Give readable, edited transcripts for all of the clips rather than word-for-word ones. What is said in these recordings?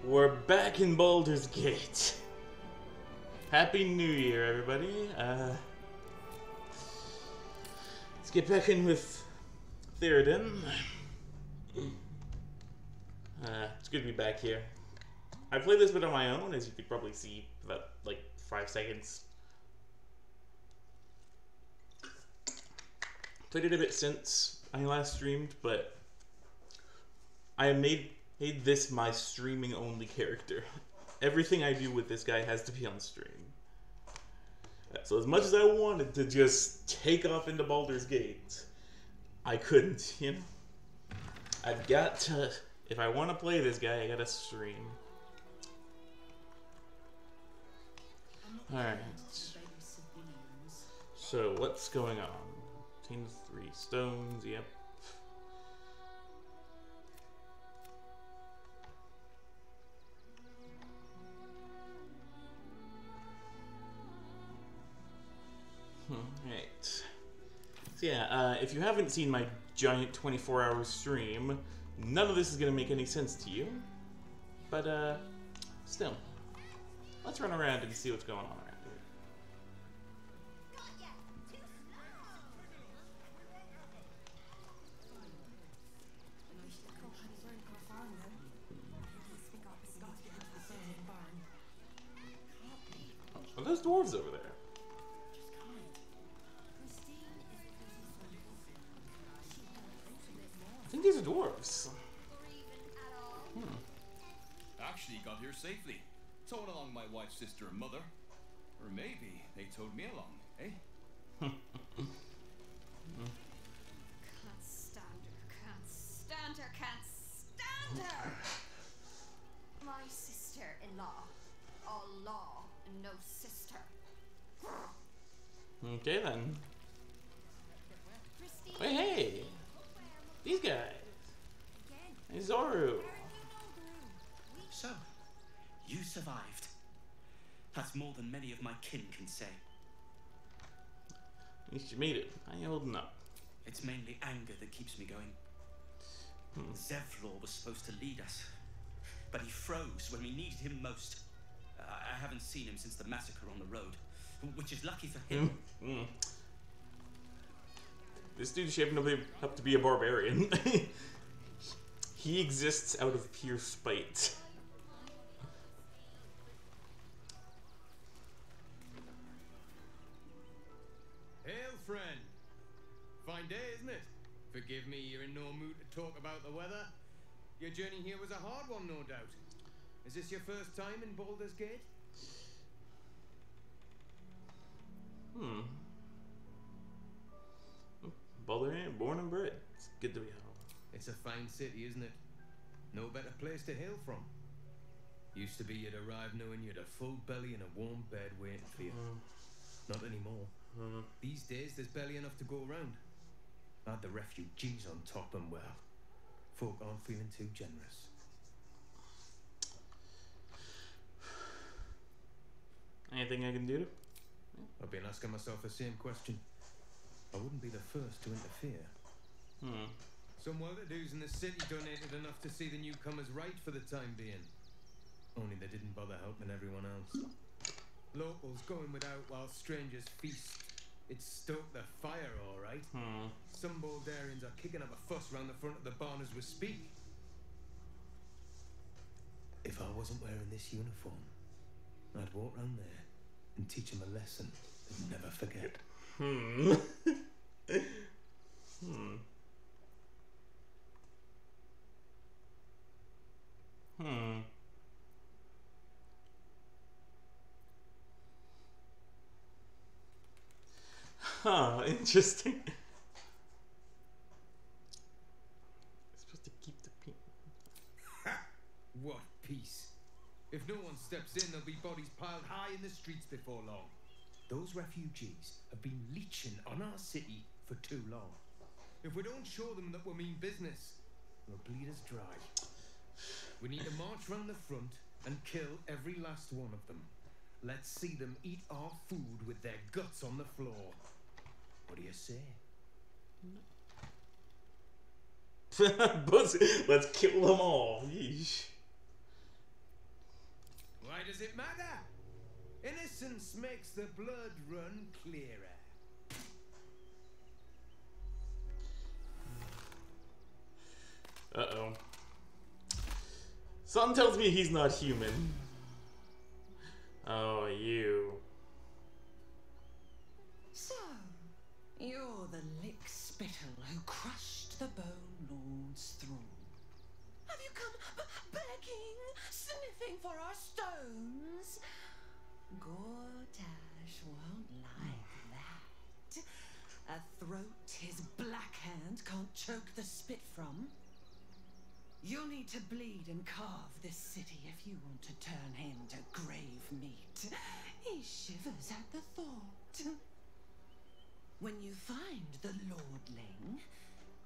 We're back in Baldur's Gate. Happy New Year, everybody. Let's get back in with Theoden. It's good to be back here. I played this bit on my own, as you could probably see, about like 5 seconds. Played it a bit since I last streamed, but I have made this my streaming only character. Everything I do with this guy has to be on stream. So as much as I wanted to just take off into Baldur's Gate, I couldn't, you know? I've got to, if I want to play this guy, I gotta stream. Alright. So what's going on? Team 3 stones, yep. Right. So yeah, if you haven't seen my giant 24-hour stream, none of this is going to make any sense to you. But, still. Let's run around and see what's going on around here. Are those dwarves over there? I think these are dwarves. Actually got here safely. Towed along my wife's sister and mother. Or maybe they towed me along, eh? Can't stand her. My sister-in-law. All law and no sister. Okay then. Hey, hey! These guys! Hey, Zoru! So, you survived. That's more than many of my kin can say. At least you made it. How you holding up? It's mainly anger that keeps me going. Zevlor was supposed to lead us, but he froze when we needed him most. I haven't seen him since the massacre on the road, which is lucky for him. This dude's shaping up to be a barbarian. He exists out of pure spite. Hail, friend. Fine day, isn't it? Forgive me, you're in no mood to talk about the weather. Your journey here was a hard one, no doubt. Is this your first time in Baldur's Gate? Baldurian, born and bred. It's good to be home. It's a fine city, isn't it? No better place to hail from. Used to be you'd arrive knowing you'd a full belly and a warm bed waiting for you. Not anymore. These days there's barely enough to go around. Add the refugees on top and well, folk aren't feeling too generous. Anything I can do? I've been asking myself the same question. I wouldn't be the first to interfere. Some well-to-dos in the city donated enough to see the newcomers right for the time being. Only they didn't bother helping everyone else. Locals going without while strangers feast. It stoked the fire, all right. Some Baldurians are kicking up a fuss round the front of the barn as we speak. If I wasn't wearing this uniform, I'd walk round there and teach them a lesson they'd never forget. Huh, interesting. Supposed to keep the peace. What peace? If no one steps in, there'll be bodies piled high in the streets before long. Those refugees have been leeching on our city for too long. If we don't show them that we mean business, they'll bleed us dry. We need to march round the front and kill every last one of them. Let's see them eat our food with their guts on the floor. What do you say? Let's kill them all. Yeesh. does it matter? Innocence makes the blood run clearer. Uh-oh. Something tells me he's not human. Oh, you. So, you're the lick-spittle who crushed the Bone Lord's thrall. Have you come begging, sniffing for our stones? Gortash won't like that. A throat his black hand can't choke the spit from. You'll need to bleed and carve this city if you want to turn him to grave meat. He shivers at the thought. When you find the Lordling,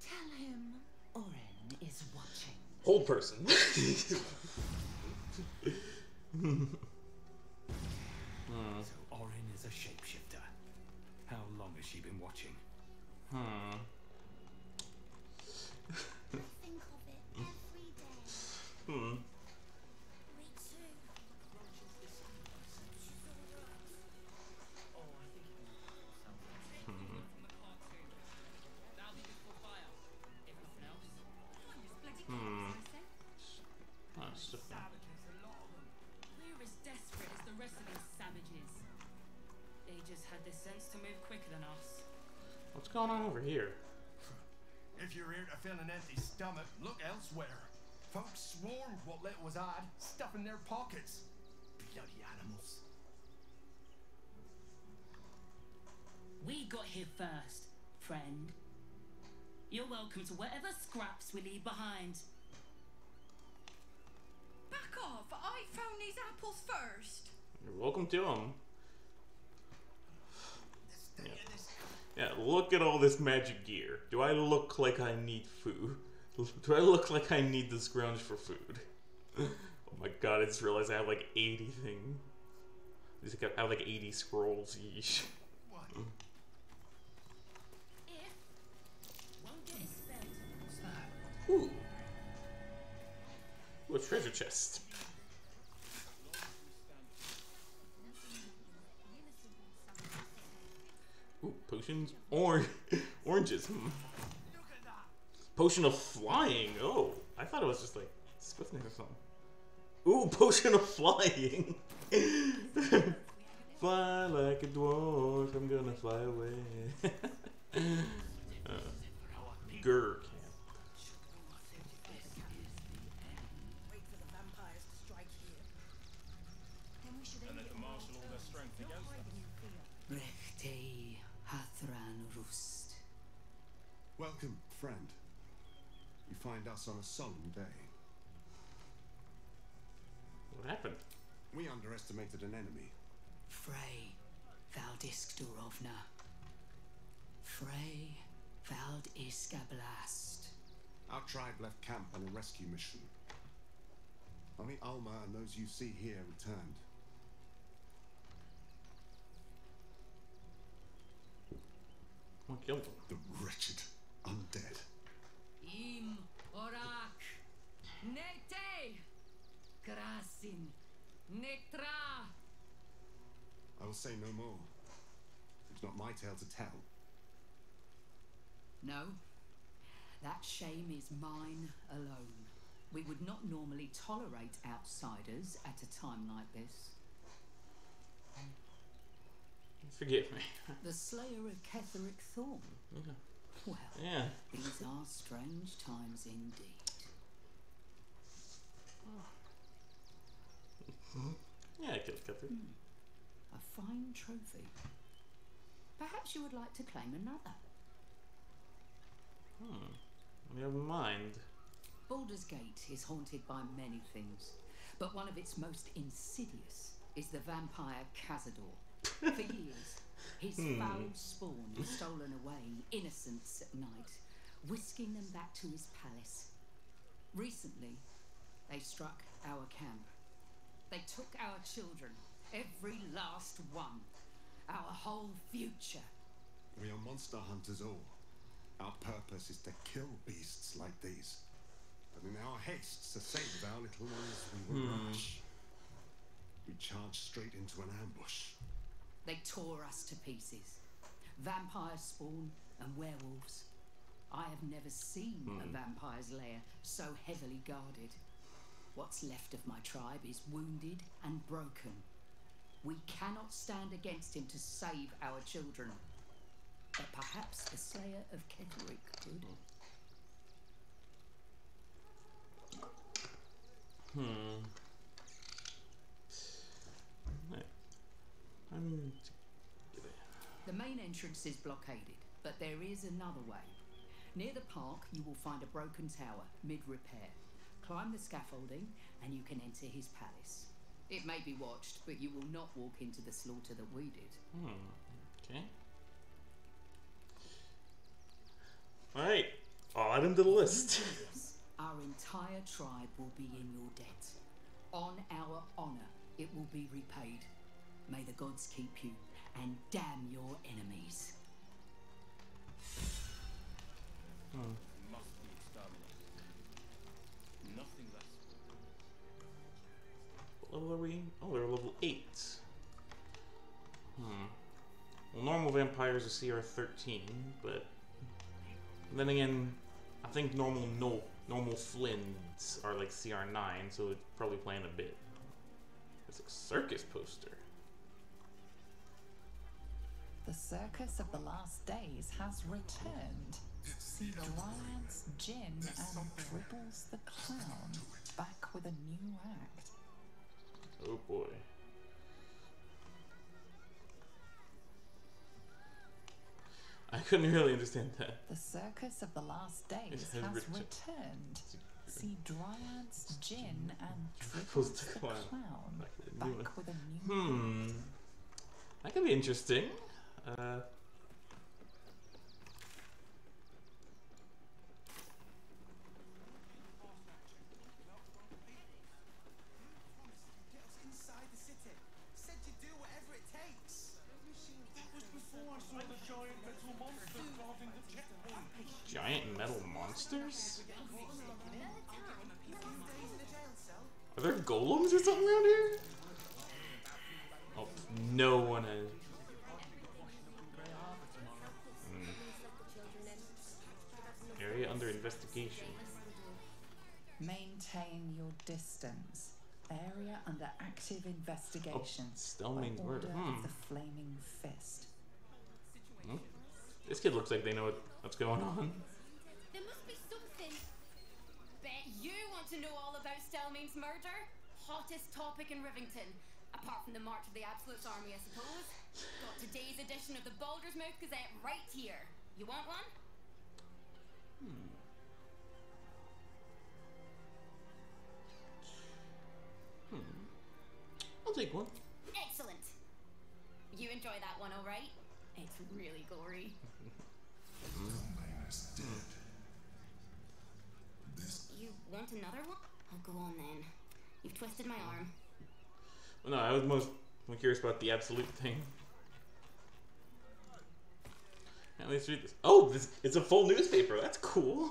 tell him Oren is watching. Whole person. So Oren is a shapeshifter. How long has she been watching? I think of it every day. Me too. We're as desperate as the rest of these savages. They just had the sense to move quicker than us. What's going on over here? If you're here to fill an empty stomach, look elsewhere. Folks swarmed what little was odd, stuffing their pockets. Bloody animals. We got here first, friend. You're welcome to whatever scraps we leave behind. Back off! I found these apples first. You're welcome to them. Yeah, look at all this magic gear. Do I look like I need food? Do I look like I need to scrounge for food? Oh my god, I just realized I have like 80 things. I have like 80 scrolls each. What? If won't get expelled. Ooh. Ooh, a treasure chest. Ooh, potions. Oranges. Potion of flying. Oh, I thought it was just like swiftness or something. Ooh, potion of flying. Fly like a dwarf. I'm gonna fly away. Gur camp. Wait for the vampires to strike here. Then we should And let the marshal all their strength against them. Rechtei Hathran Rust. Welcome, friend. You find us on a solemn day. What happened? We underestimated an enemy. Frey Valdisk Durovna. Frey Valdisk Ablast. Our tribe left camp on a rescue mission. Only Alma and those you see here returned. What killed him? The wretched undead. Im Orak. Nete. Krasin. Netra. I will say no more. It's not my tale to tell. No. That shame is mine alone. We would not normally tolerate outsiders at a time like this. Forgive me. The slayer of Ketheric Thorn. Yeah. Well, Yeah. these are strange times indeed. Yeah, I killed Cuthbert. A fine trophy. Perhaps you would like to claim another. Never mind. Baldur's Gate is haunted by many things, but one of its most insidious is the vampire Cazador. For years, his foul spawn has stolen away innocents at night, whisking them back to his palace. Recently, they struck our camp. They took our children, every last one, our whole future. We are monster hunters all. Our purpose is to kill beasts like these. But in our haste to save our little ones, we were rash. We charged straight into an ambush. They tore us to pieces. Vampire spawn and werewolves. I have never seen a vampire's lair so heavily guarded. What's left of my tribe is wounded and broken. We cannot stand against him to save our children. But perhaps the Slayer of Kettering could. The main entrance is blockaded, but there is another way. Near the park, you will find a broken tower, mid-repair. Climb the scaffolding, and you can enter his palace. It may be watched, but you will not walk into the slaughter that we did. Okay. Alright, I'll add him to the list. Our entire tribe will be in your debt. On our honor, it will be repaid. May the gods keep you, and damn your enemies. Must be exterminated. Nothing less. What level are we? Oh, we're level 8. Well, normal vampires are CR 13, but then again, I think normal Flins are like CR 9, so it's probably playing a bit. It's a circus poster. The Circus of the Last Days has returned. See Dryads, Jinn, and Dribbles the Clown back with a new act. Oh boy. I couldn't really understand that. The Circus of the Last Days has has returned. returned. See Dryads, Jinn, and Dribbles Dribbles the the Clown Clown back with a new back with a new That could be interesting. Inside the city. Said you'd do whatever it takes. That was before I saw the giant metal monster guarding the checkpoint. Giant metal monsters? Are there golems or something around here? Oh, no one has. Area under investigation. Maintain your distance. Area under active investigation. Stelming's by murder. order of the Flaming Fist. This kid looks like they know what's going on. There must be something. Bet you want to know all about Stelmane's murder? Hottest topic in Rivington. Apart from the March of the Absolute's army, I suppose. Got today's edition of the Baldur's Mouth Gazette right here. You want one? I'll take one. Excellent. You enjoy that one, all right? It's really gory. You want another one? I'll go on then. You've twisted my arm. Well, no, I was most curious about the absolute thing. At least read this. Oh, it's a full newspaper. That's cool.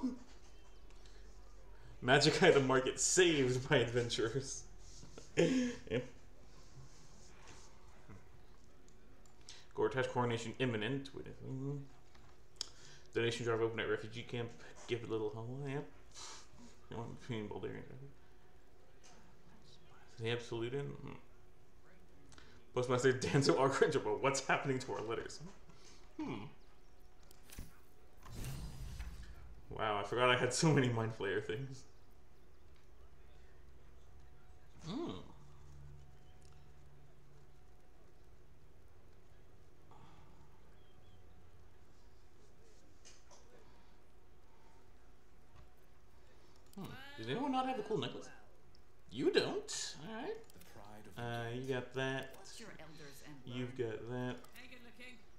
Magic item market saved by adventurers. Yep. Gortash coronation imminent. Donation drive open at refugee camp. Give a little hello. Yep. You want between Baldurian. The absolute in. Postmaster Danzo Archranger, but what's happening to our letters? Wow, I forgot I had so many Mind Flayer things. Does anyone not have a cool necklace? You don't. Alright. You got that. Your elders and You've got that.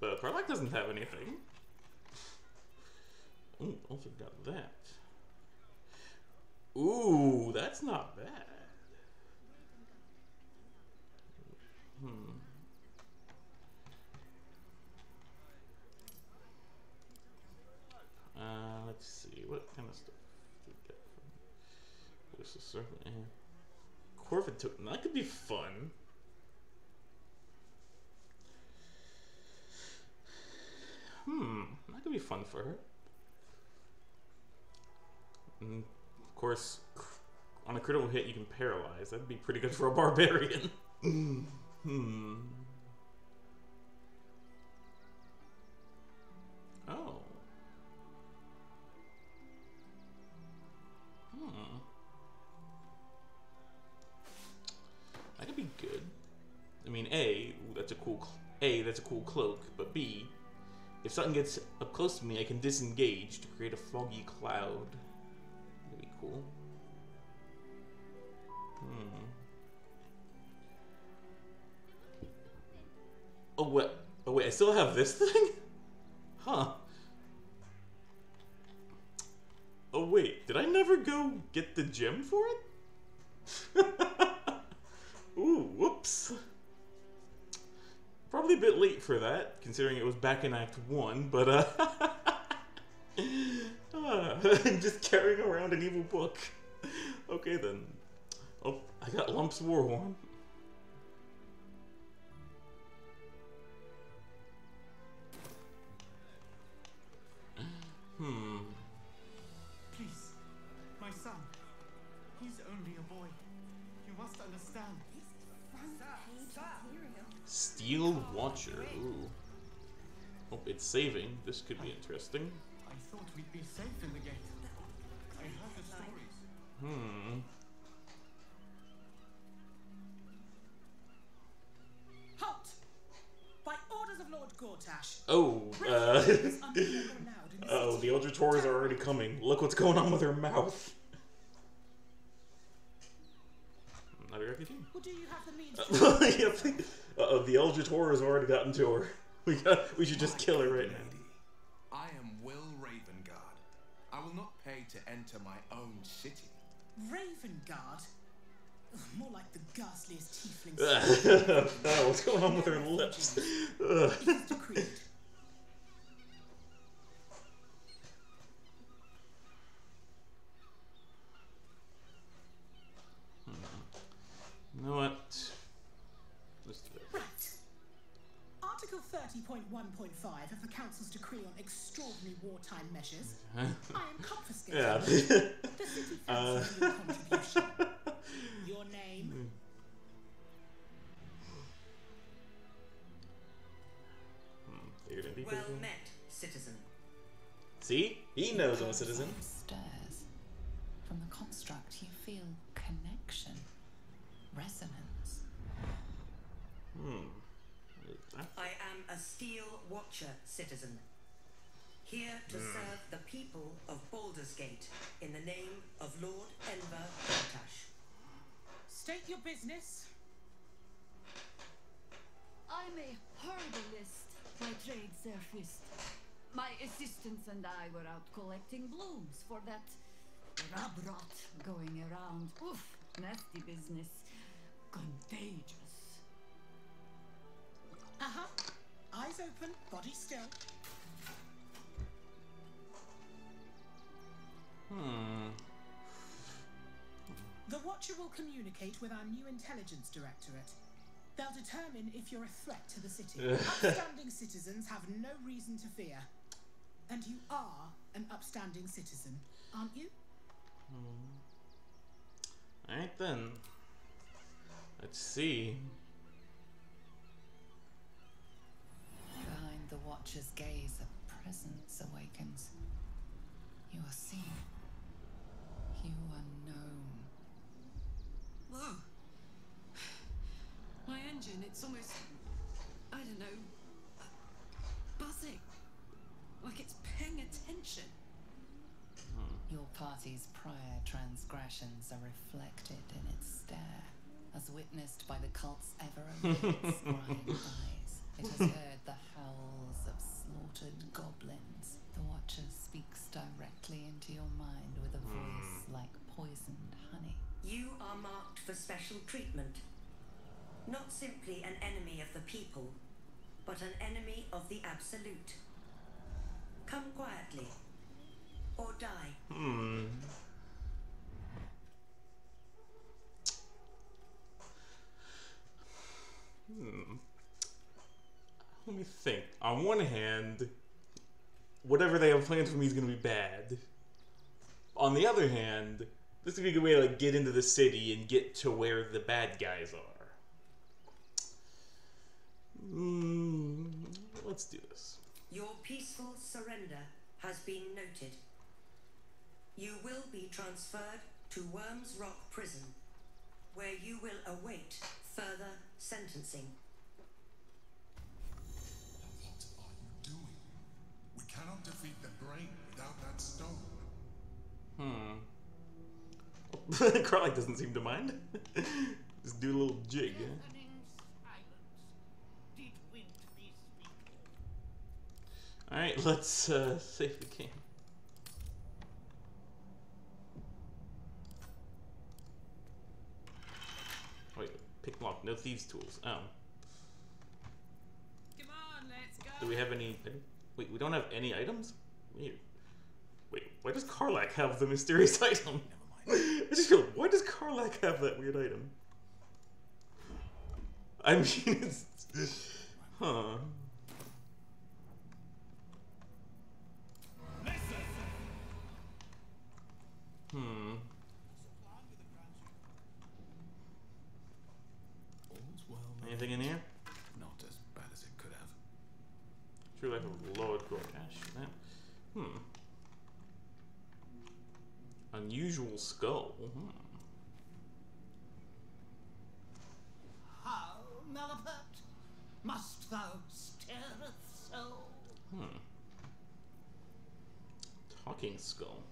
But Karlach doesn't have anything. Ooh, also got that. Ooh, that's not bad. Let's see, what kind of stuff do we get from this is certainly Corvid token. That could be fun. fun for her. And of course, on a critical hit, you can paralyze. That'd be pretty good for a barbarian. Oh. That could be good. I mean, A, that's a cool cloak, but B, if something gets up close to me, I can disengage to create a foggy cloud. That'd be cool. Oh, what? Oh, wait, I still have this thing? Huh. Oh, wait, did I never go get the gem for it? Ooh, whoops. Probably a bit late for that, considering it was back in Act 1, but, just carrying around an evil book. Okay, then. Oh, I got Lump's Warhorn. Please, my son. He's only a boy. You must understand. Steel Watcher. Ooh. Oh, it's saving. This could be interesting. I thought we'd be safe in the gate. I heard the stories. Halt! By orders of Lord Gortash. Oh, oh, the Eldritch Horrors are already coming. Look what's going on with her mouth. Not a reputation. Well, do you have the means to the Eldritch Horrors have already gotten to her. We should just kill her right now. I am Will Ravengard. I will not pay to enter my own city. Ravengard? Ugh, more like the ghastliest tiefling. Oh, what's going on with her lips? It is decreed. You know what? Let's do it. Right. Article 30.1.5 of the Council's decree on extraordinary wartime measures. I am confiscating the city fancies your contribution. Your name? Well met, citizen. See? He knows I'm a citizen. Stirs. From the construct, you feel connection, resonance. I am a Steel Watcher, citizen. Here to serve the people of Baldur's Gate in the name of Lord Enver Gortash. State your business. I'm a herbalist by trade, Surfist. My assistants and I were out collecting blooms for that rub rot going around. Oof, nasty business. Contagious. Eyes open, body still. The Watcher will communicate with our new intelligence directorate. They'll determine if you're a threat to the city. Upstanding citizens have no reason to fear. And you are an upstanding citizen, aren't you? Alright then. Let's see. Behind the Watcher's gaze, a presence awakens. You are seen. You are known. Whoa. My engine, it's almost, I don't know, buzzing. Like it's paying attention. Your party's prior transgressions are reflected in its stare, as witnessed by the cult's ever-alert scrying eyes. It has heard the howls of slaughtered goblins. The Watcher speaks directly into your mind with a voice like poisoned honey. You are marked for special treatment. Not simply an enemy of the people, but an enemy of the Absolute. Come quietly, or die. Let me think. On one hand, whatever they have planned for me is going to be bad. On the other hand, this would be a good way to like get into the city and get to where the bad guys are. Let's do this. Your peaceful surrender has been noted. You will be transferred to Worms Rock Prison, where you will await further sentencing. What are you doing? We cannot defeat the brain without that stone. Karlach doesn't seem to mind. Just do a little jig. Alright, let's save the game. Wait, pick lock, no thieves' tools. Oh. Come on, let's go. Do we have any? Wait, we don't have any items? Weird. Wait, why does Karlach have the mysterious item? I just feel, why does Karlach have that weird item? I mean, it's... Huh. Anything in here? Not as bad as it could have. True life of Lord Gortash. Unusual skull. How, Malapert? Must thou stirreth so? Talking skull.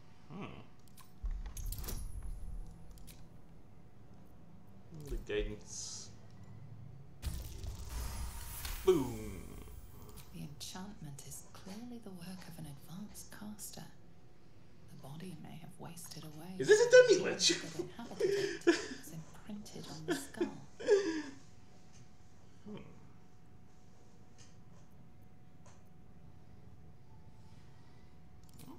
The guidance. Boom. The enchantment is clearly the work of an advanced caster. The body may have wasted away. Is this a demi-lich? That inhabited it is imprinted on the skull.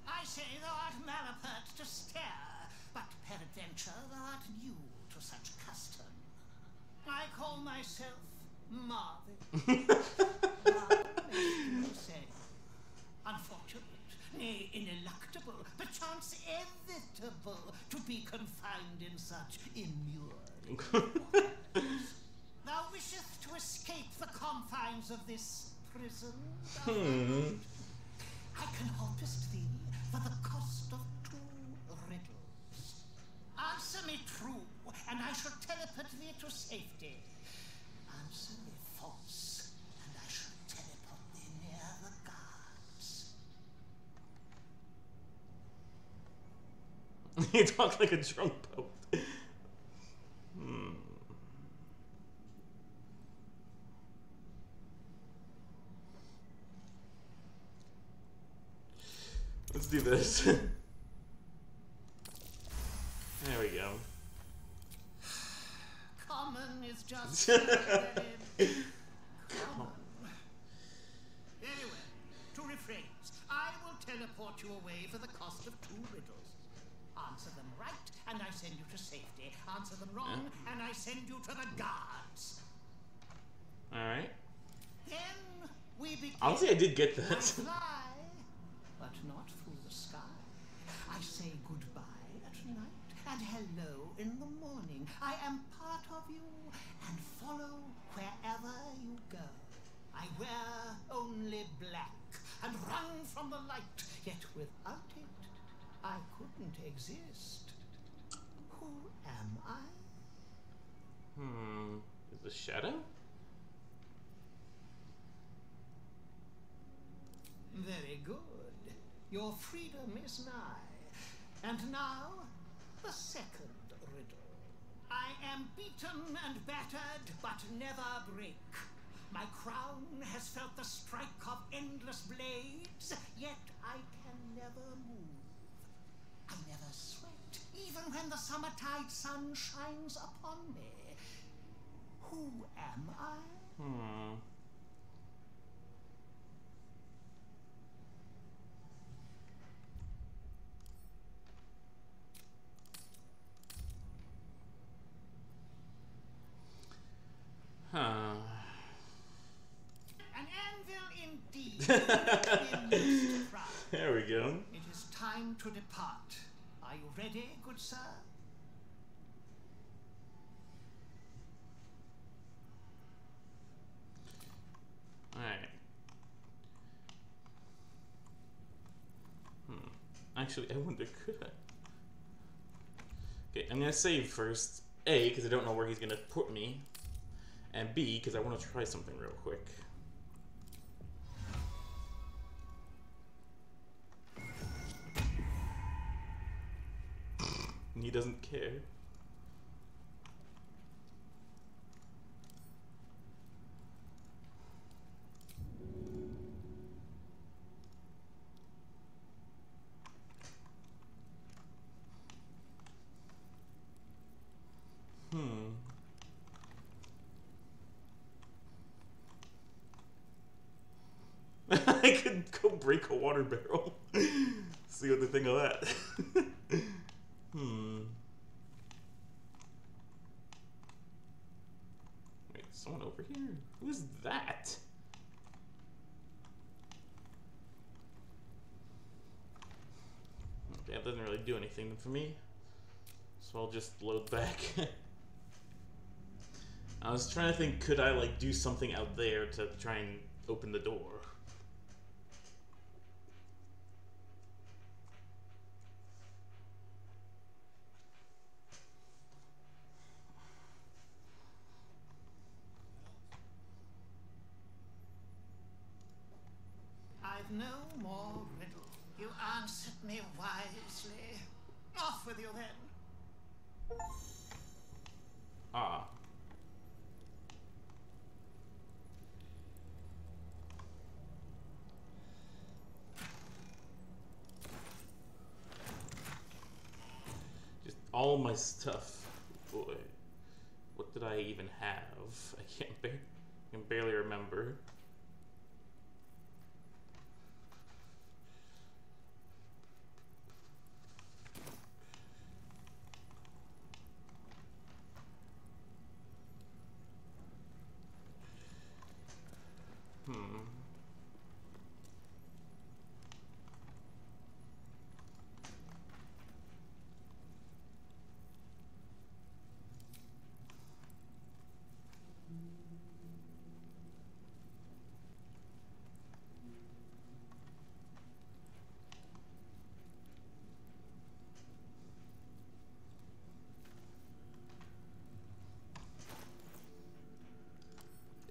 I say thou art Malapert to stare, but peradventure thou art new to such custom. I call myself Marvin. You say, unfortunate, nay, ineluctable, perchance inevitable to be confined in such immured waters. Thou wishest to escape the confines of this prison? I can harvest thee for the cost of 2 riddles. Answer me true, and I shall teleport thee to safety. Answer me false, and I shall teleport thee near the guards. You talk like a drunk poet. Let's do this. There we go. Common is just common. Anyway, to rephrase, I will teleport you away for the cost of 2 riddles. Answer them right, and I send you to safety. Answer them wrong, and I send you to the guards. Alright. Then we begin. Honestly, I did get that. I fly, but not through the sky. I say goodbye at night and hello in the morning. I am part of you and follow wherever you go. I wear only black and run from the light, yet without it, I couldn't exist. Who am I? Is the shadow? Very good. Your freedom is nigh. And now, the second riddle. I am beaten and battered, but never break. My crown has felt the strike of endless blades, yet I can never move. I never sweat, even when the summertide sun shines upon me. Who am I? Huh. An anvil indeed. In this surprise. to depart. Are you ready, good sir? Alright. Actually, I wonder, could I? Okay, I'm gonna save first. A, because I don't know where he's gonna put me. And B, because I want to try something real quick. And he doesn't care. I could go break a water barrel. See what they think of that. Wait, someone over here? Who's that? Okay, that doesn't really do anything for me. So I'll just load back. I was trying to think, could I like do something out there to try and open the door? I've no more riddle. You answered me wisely. Off with you then. Ah. Just all my stuff. Boy. What did I even have? I can barely remember.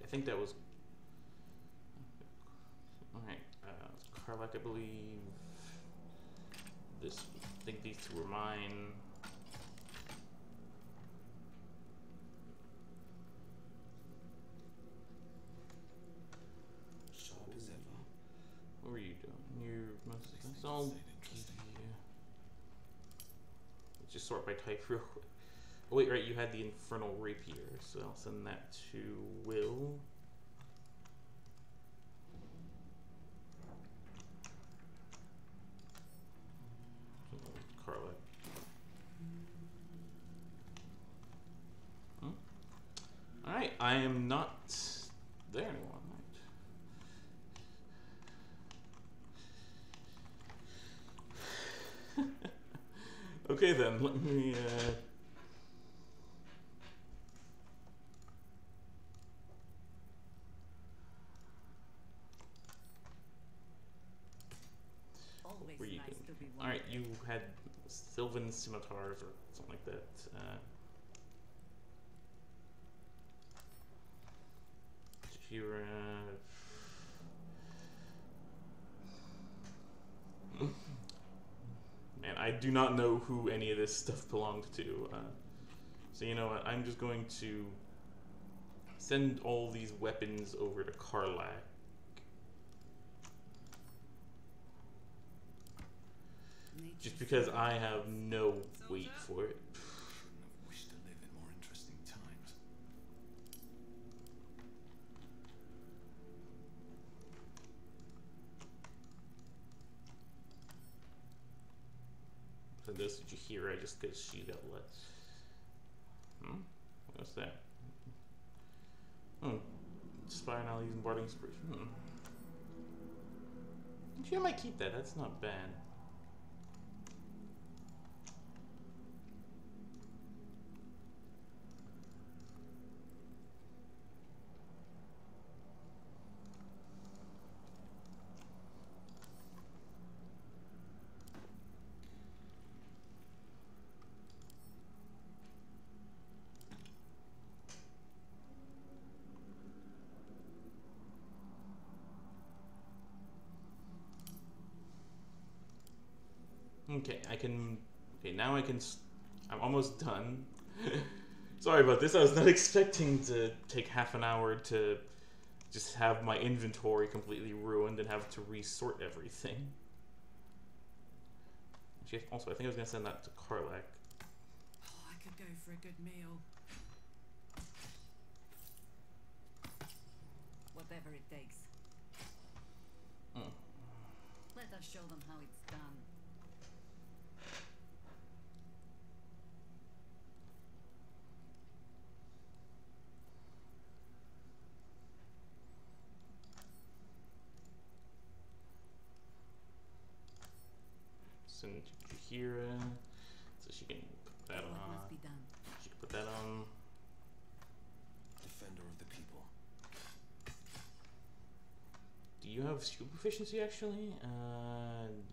I think that was... Alright, Karlach, I believe. This, I think these two were mine. Sharp as ever. What were you doing? You're most... That's all... Let's just sort by type real quick. Oh wait, right, you had the Infernal Rapier, so I'll send that to Will. Karlach. Alright, I am not there anymore. Right. Okay then, let me where you can... Alright, you had Sylvan Scimitars or something like that. Shira... Man, I do not know who any of this stuff belonged to. So you know what, I'm just going to send all these weapons over to Karlach. Just because I have no weight for it. I wish to live in more interesting times. So this did you hear her just because she got less. What's that? Inspire now using Bardic Inspiration. Actually, I might keep that. That's not bad. Okay, I can... Okay, now I can... I'm almost done. Sorry about this, I was not expecting to take half an hour to just have my inventory completely ruined and have to resort everything. Also, I think I was going to send that to Karlach. Oh, I could go for a good meal. Whatever it takes. Let us show them how it's done. Send it to Jaheira, so she can put that What on. must be done? She can put that on. Defender of the people. Do you have shield proficiency actually?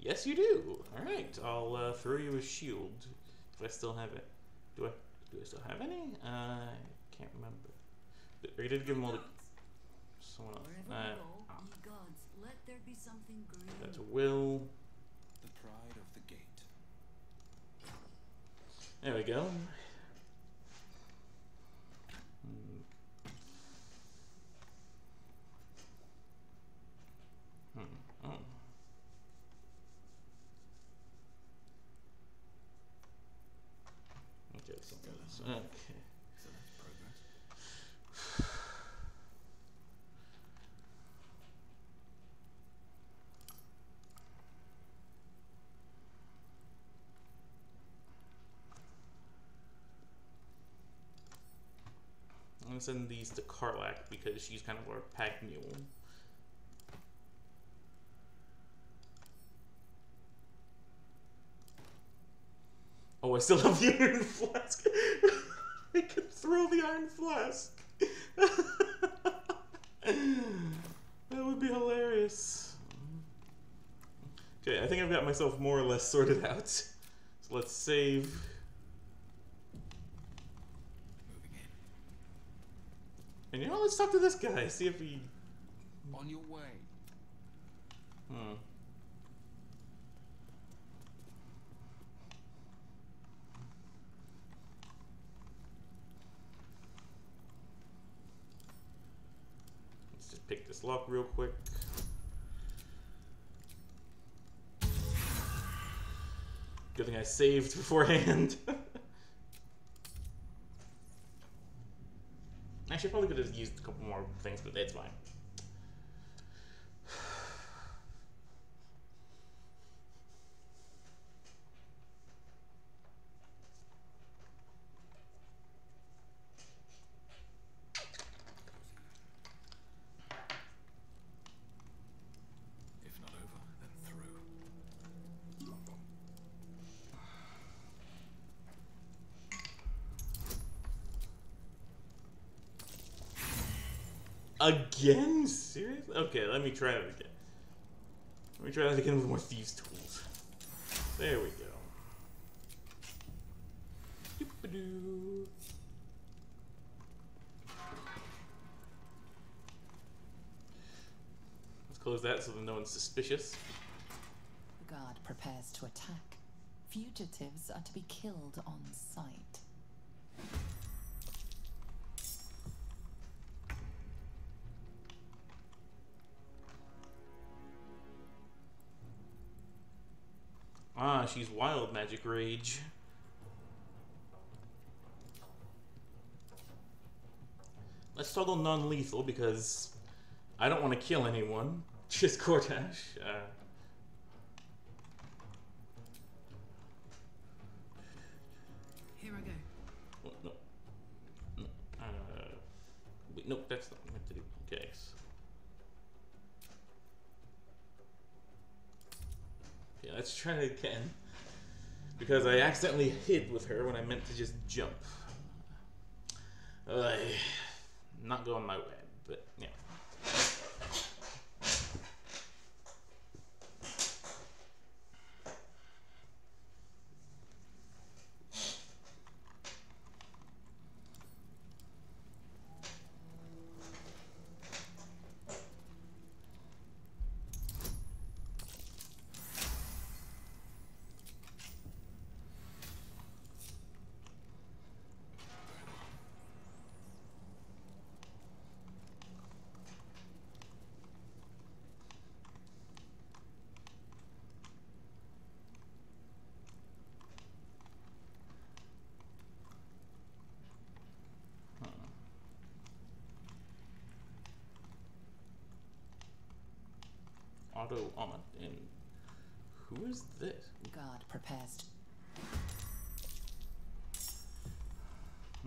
Yes you do. Alright, I'll throw you a shield. If I still have it. Do I still have any? I can't remember. But I did give them all to someone else. Wherever we go, ye gods, let there be something green. That's a Will. The pride of the gate. There we go. Oh. Okay, something else. Okay. So that's progress. I'm gonna send these to Karlach because she's kind of our pack mule. Oh, I still have the iron flask. I could throw the iron flask. That would be hilarious. Okay, I think I've got myself more or less sorted out. So let's save. Moving in. And you know, let's talk to this guy, see if he... On your way. Let's just pick this lock real quick. Good thing I saved beforehand. Actually, I probably could have used a couple more things, but that's fine. If not over, then through. Again? Seriously? Okay, let me try that again. Let me try that again with more thieves' tools. There we go. Doop-a-doo. Let's close that so that no one's suspicious. The guard prepares to attack. Fugitives are to be killed on sight. Ah, she's wild magic rage. Let's toggle non-lethal because I don't want to kill anyone. Just Cortash. Here I go. Oh, no. No. Wait, nope, that's not meant to do. Okay. Yeah, let's try it again. Because I accidentally hid with her when I meant to just jump. Not going my way, but yeah. auto on. And who is this? Guard prepares.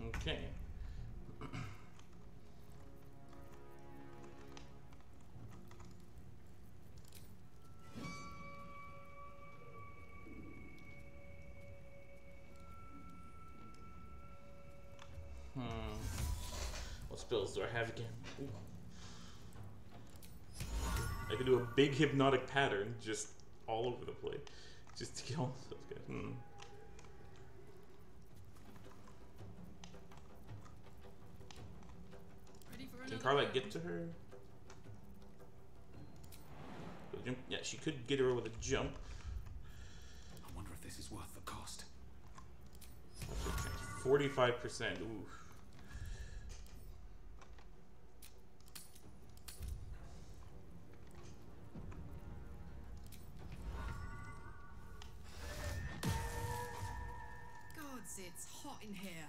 Okay. What spells do I have again? Ooh. I can do a big hypnotic pattern just all over the place. Just to get all those guys. Can Carla get to her? Yeah, she could get her with a jump. I wonder if this is worth the cost. 45%. Ooh. Gods, it's hot in here.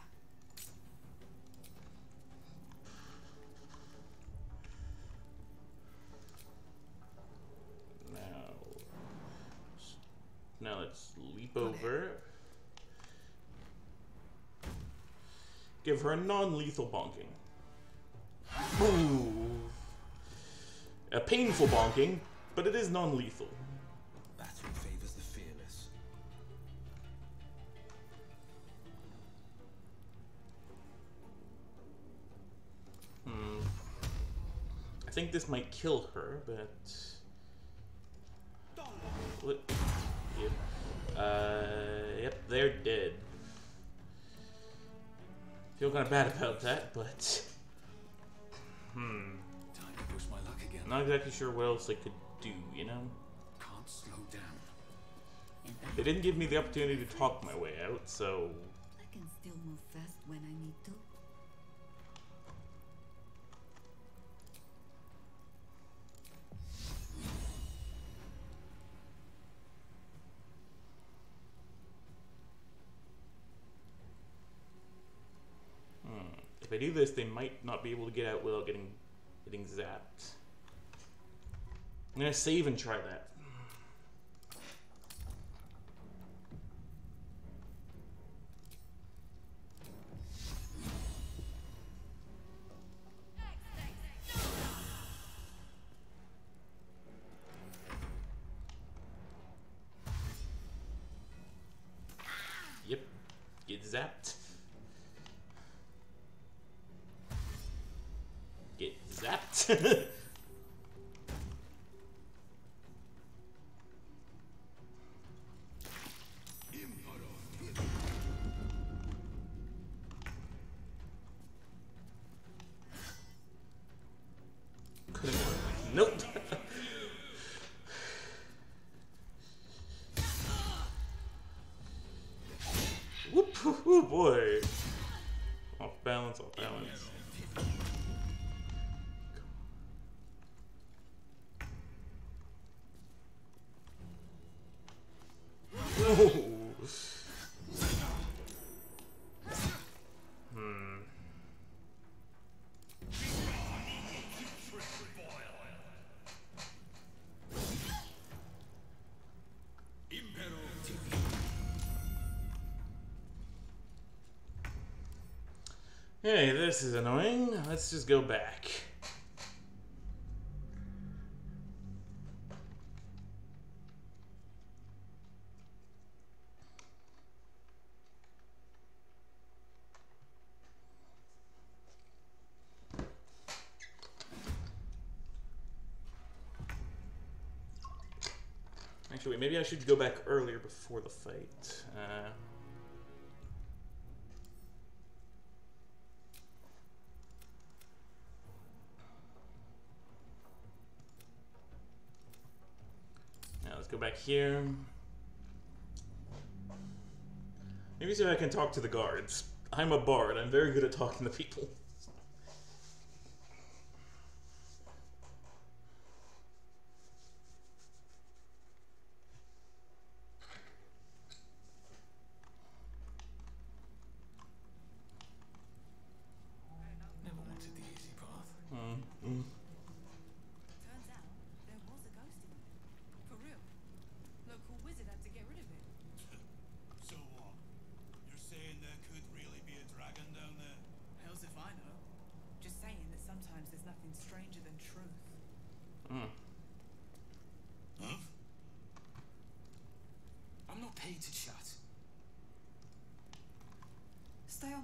Now let's leap over. Give her a non-lethal bonking. Ooh. A painful bonking, but it is non-lethal. Battle favors the fearless. I think this might kill her, but what? Yep, they're dead. Feel kind of bad about that, but Time to push my luck again. not exactly sure what else I could do, you know? Can't slow down. They didn't give me the opportunity to talk my way out, so I can still move fast when I need to. if I do this, they might not be able to get out without getting zapped. I'm gonna save and try that. Yep, get zapped. Get zapped. Nope. Whoop, whoop, boy. Off balance, off balance. Whoa. Hey, this is annoying. Let's just go back. Actually, maybe I should go back earlier before the fight. Now let's go back here. Maybe see if I can talk to the guards. I'm a bard. I'm very good at talking to people. Never wanted the easy path. Turns out there was a ghost in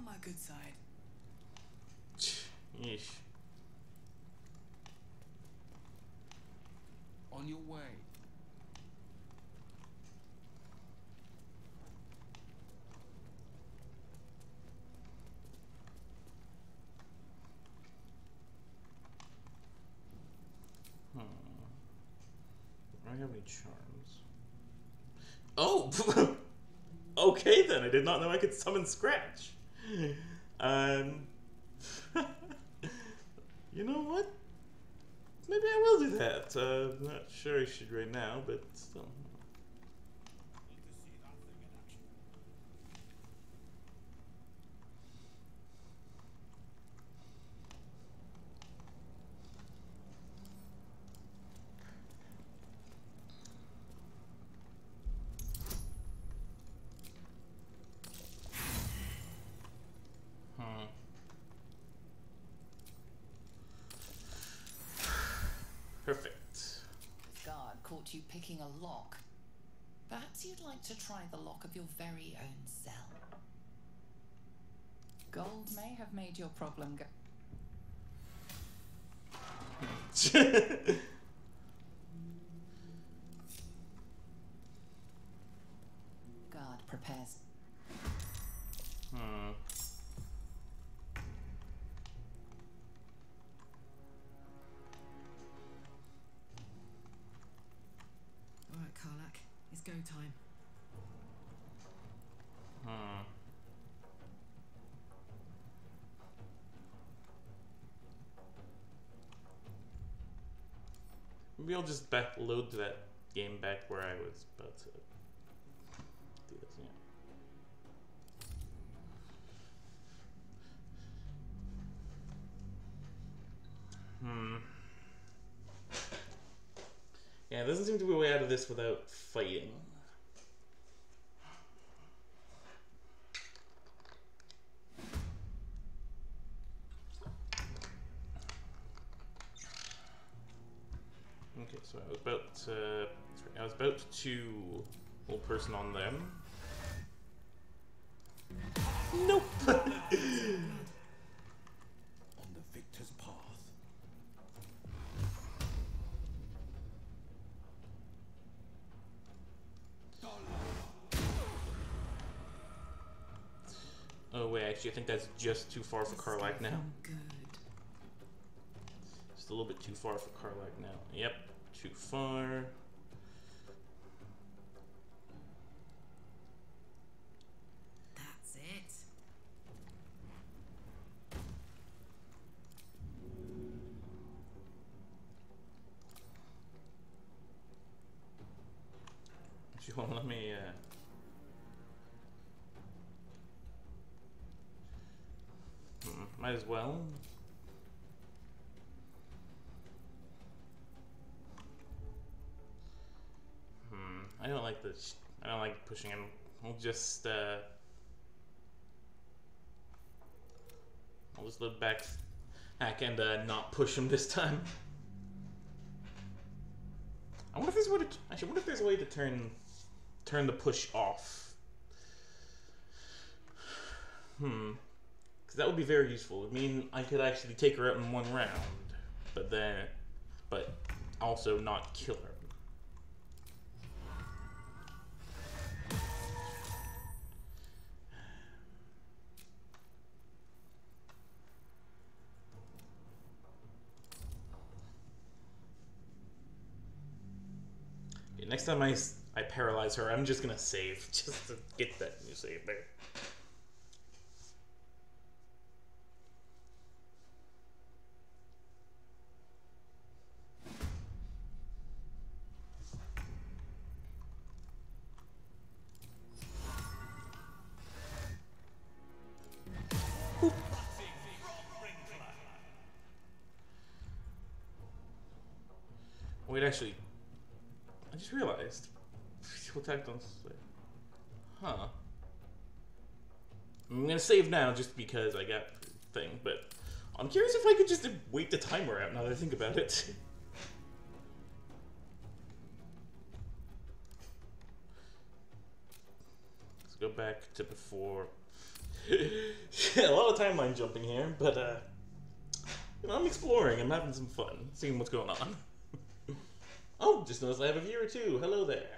on my good side. Yeesh. On your way. I don't have any charms. Oh! Okay then, I did not know I could summon Scratch. You know what? Maybe I will do that. I'm not sure I should right now, but still. Perfect. Guard caught you picking a lock. Perhaps you'd like to try the lock of your very own cell. Gold may have made your problem go. Guard prepares. Alright, Karlak, it's go time. Maybe I'll just load that game back where I was about to do this, yeah. Yeah, there doesn't seem to be a way out of this without fighting. Okay, so I was about to hold person on them. Nope. On the victor's path. Oh wait, actually I think that's just too far for Karlak now. Good. Just a little bit too far for Karlak now. Yep, too far. That's it. She won't let me might as well. I don't like this. I don't like pushing him. I'll just load back and not push him this time. I wonder if there's a way to actually. I wonder if there's a way to turn the push off. Because that would be very useful. I mean, I could actually take her out in one round, but also not kill her. Okay, next time I paralyze her, I'm just gonna save just to get that new save there. Wait, actually, I just realized. People tagged on. Huh. I'm gonna save now just because I got the thing, but I'm curious if I could just wait the timer out now that I think about it. Let's go back to before. a lot of timeline jumping here, but you know, I'm exploring. I'm having some fun, seeing what's going on. Oh, just noticed I have a viewer too. Hello there.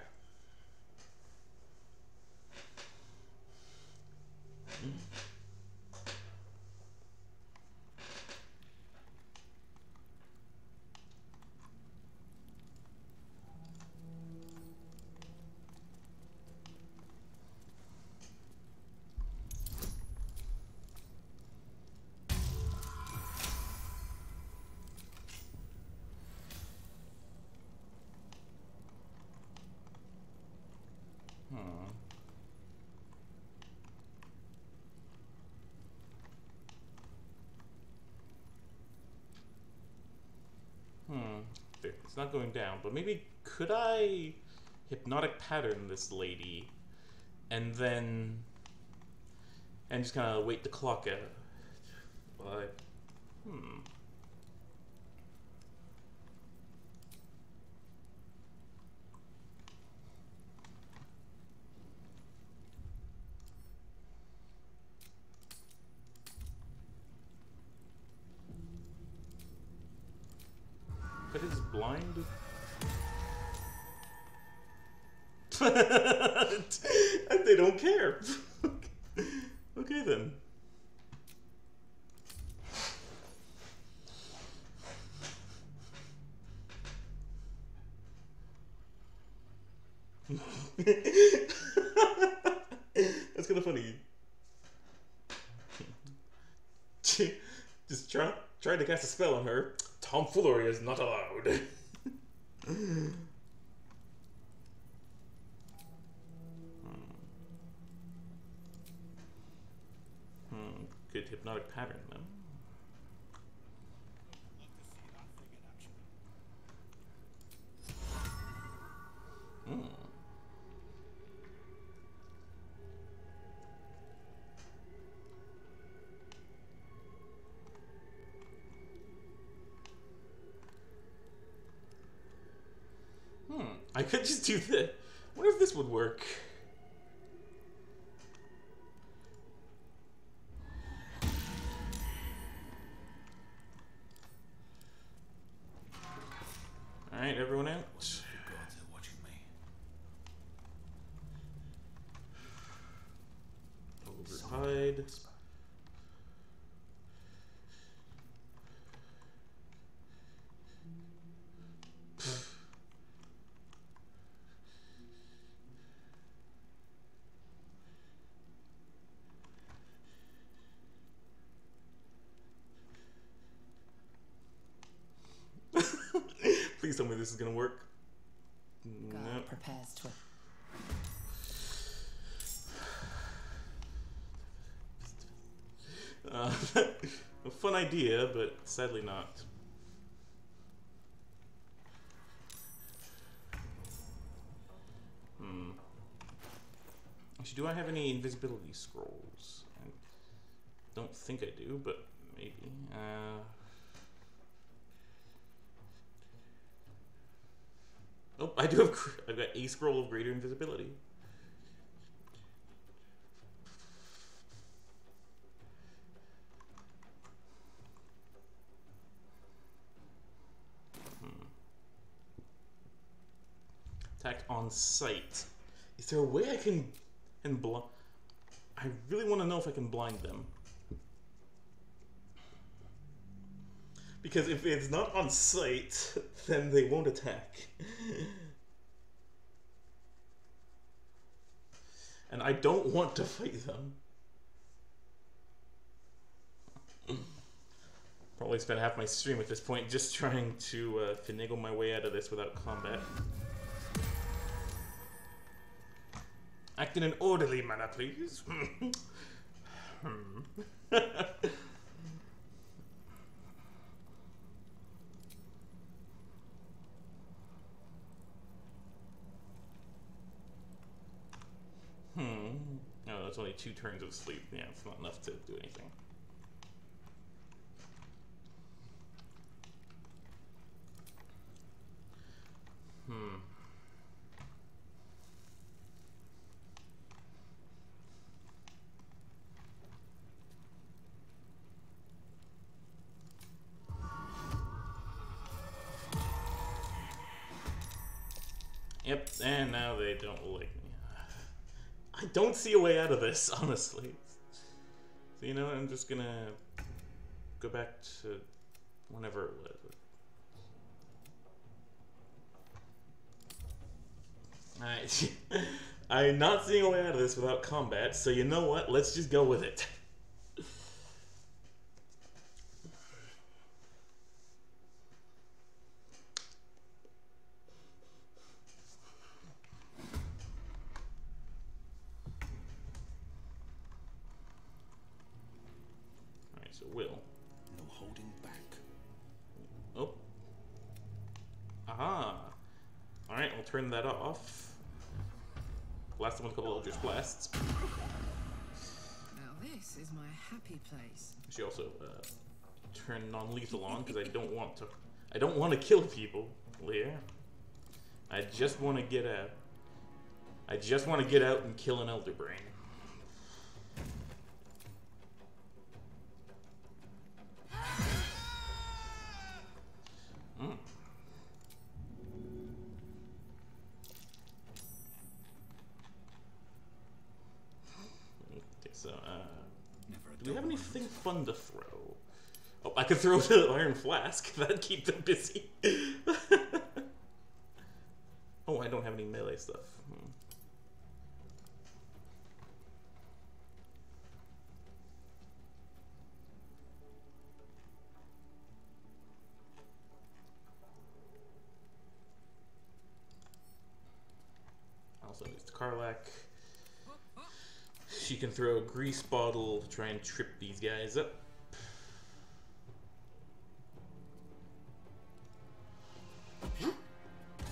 It's not going down, but maybe could I hypnotic pattern this lady and then just kind of wait the clock out? But But it's blind. And they don't care. Okay then. That's kind of funny. Just trying to cast a spell on her. Tomfoolery is not allowed. Good hypnotic pattern then. I could just do this. I wonder if this would work. Alright, everyone out. The gods are watching me. Overhide. Please tell me this is gonna work. God Nope. prepares to. A fun idea, but sadly not. Actually, do I have any invisibility scrolls? I don't think I do, but maybe. Oh, I do have. I've got a scroll of greater invisibility. Attack on sight. Is there a way I can blind? I really want to know if I can blind them. Because if it's not on sight, then they won't attack. And I don't want to fight them. Probably spent half my stream at this point just trying to finagle my way out of this without combat. Act in an orderly manner, please. No, that's only 2 turns of sleep. Yeah, it's not enough to do anything. Yep, and now they don't like me. I don't see a way out of this, honestly. So you know what, I'm just gonna go back to whenever it was. Alright. I'm not seeing a way out of this without combat, so you know what? Let's just go with it. Alright, so Will. No holding back. Oh. Aha. Alright, we'll turn that off. Blast him with a couple of Eldritch Blasts. Now this is my happy place. She also turn non-lethal on because I don't want to kill people, Leah. I just want to get out. I just want to get out and kill an Elder Brain. So, do we have anything fun to throw? Oh, I could throw the Iron Flask. That'd keep them busy. Oh, I don't have any melee stuff. Also needs Karlach. She can throw a grease bottle to try and trip these guys up.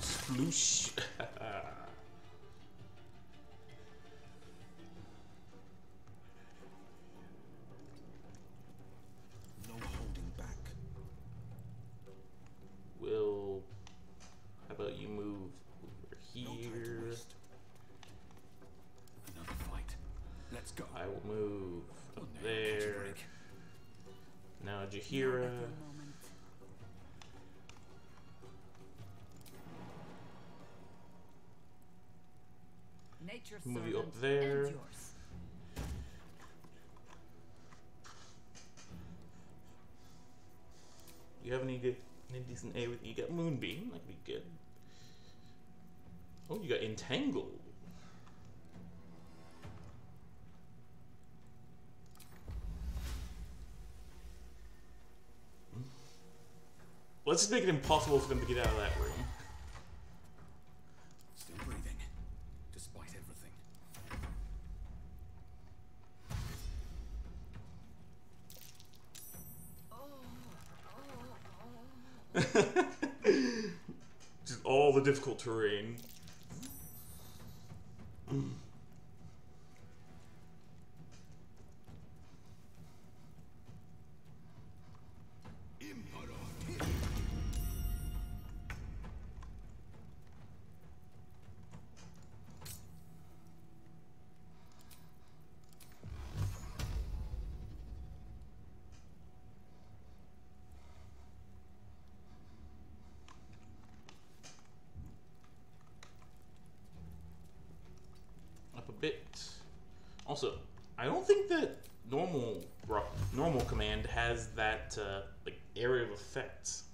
Sploosh. No holding back. Will, how about you move over here? Another fight. Let's go. I will move up there. Now Jaheira. Nature's Move you servant up there. and yours. You have any decent A with you? Got Moonbeam, that'd be good. Oh, you got Entangle. Let's just make it impossible for them to get out of that room. Still breathing, despite everything. Just all the difficult terrain. Up a bit. Also, I don't think that normal command has that like area of effects.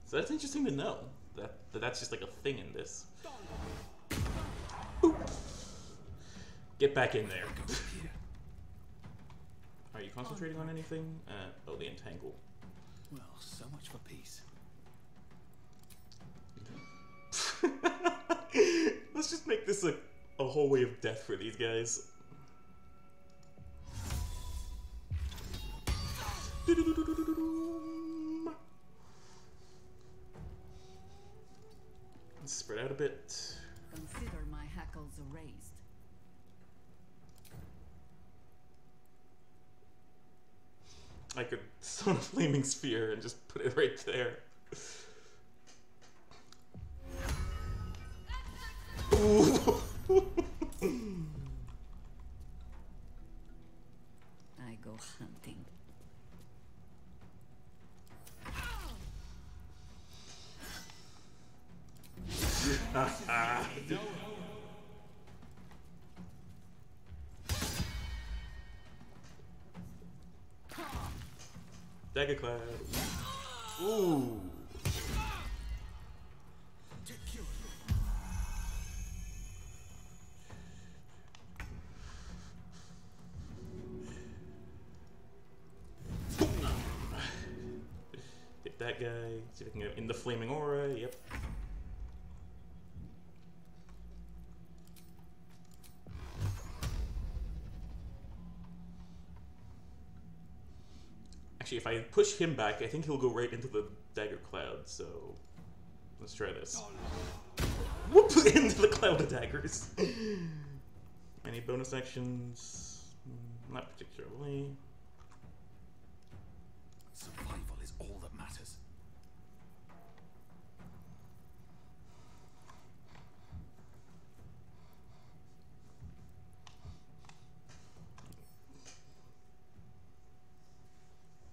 So that's interesting to know that's just like a thing in this. Boop. Get back in there. Are you concentrating on anything? Oh, the entangle. Well, so much for peace. Let's just make this a hallway of death for these guys. Let's spread out a bit. Consider my hackles erased. I could summon a flaming sphere and just put it right there. Ooh. I go hunting. Dagger Cloud. Ooh. Hit that guy. See if I can get him in the flaming aura. Yep. Actually, if I push him back, I think he'll go right into the Dagger Cloud, so let's try this. Whoop! Into the cloud of daggers. Any bonus actions? Not particularly. Survival is all that matters.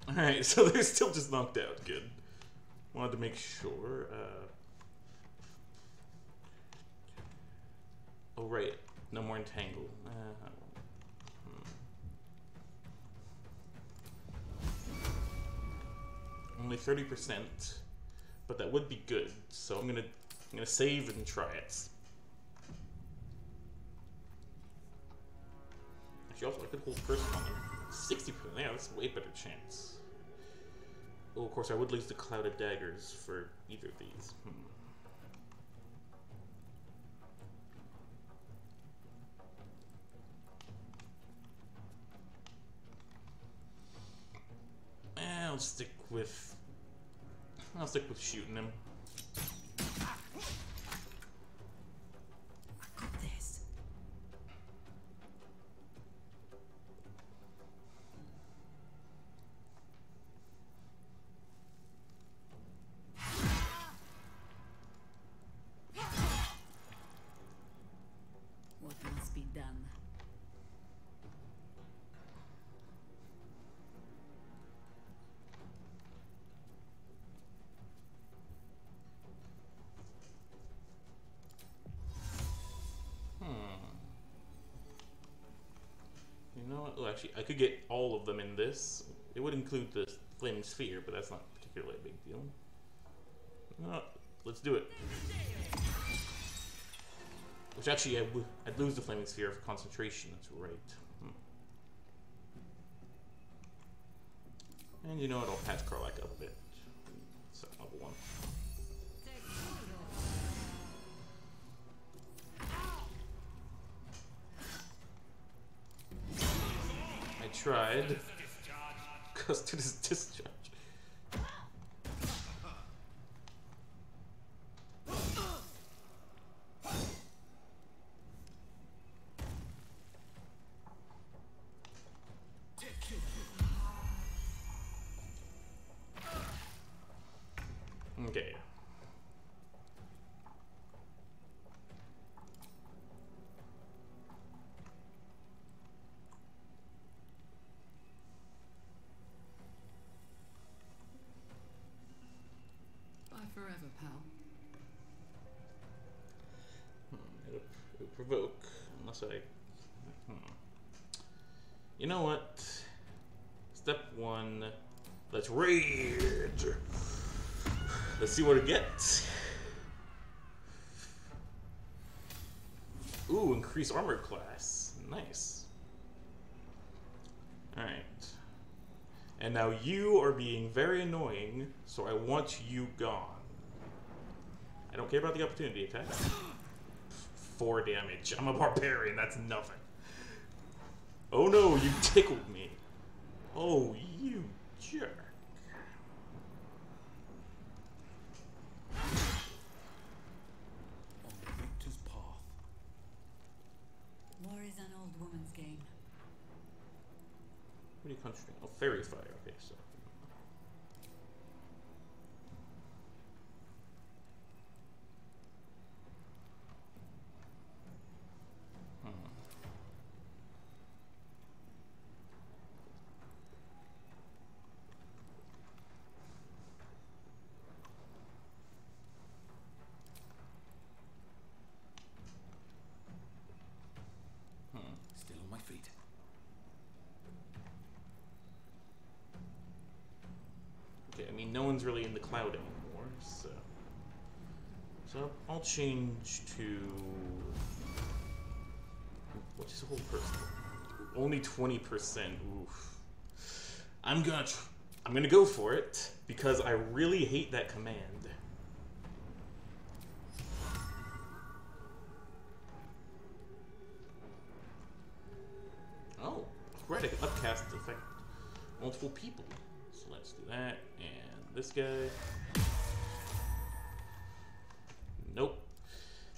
Alright, so they're still just knocked out. Good. Wanted to make sure. Oh, right. No more entangle. Only 30%, but that would be good. So I'm gonna save and try it. Actually, also I could hold first one. 60%. Yeah, that's a way better chance. Oh, of course, I would lose the Cloud of Daggers for either of these. I'll stick with shooting him. I got this. What must be done? You know what? Oh, actually, I could get all of them in this. It would include the Flaming Sphere, but that's not particularly a big deal. No, let's do it. Which actually, I'd lose the Flaming Sphere for concentration. That's right. And you know what? I'll patch Karlach up a bit. So, level 1. I tried. Custard's discharge. Okay. Bye forever, pal. It'll provoke, unless I... You know what? Step 1. Let's rage! Let's see what it gets. Ooh, increase armor class. Nice. Alright. And now you are being very annoying, so I want you gone. I don't care about the opportunity attack. 4 damage. I'm a barbarian, that's nothing. Oh no, you tickled me. Oh, you jerk. On the victor's path. War is an old woman's game. What are you concentrating? Oh, fairy fire. Okay, so. mean, no one's really in the cloud anymore, so... So I'll change to... What's his whole person? Only 20%. Oof. I'm gonna go for it because I really hate that command. Oh, right, I can upcast affect multiple people. So let's do that, and this guy. Nope.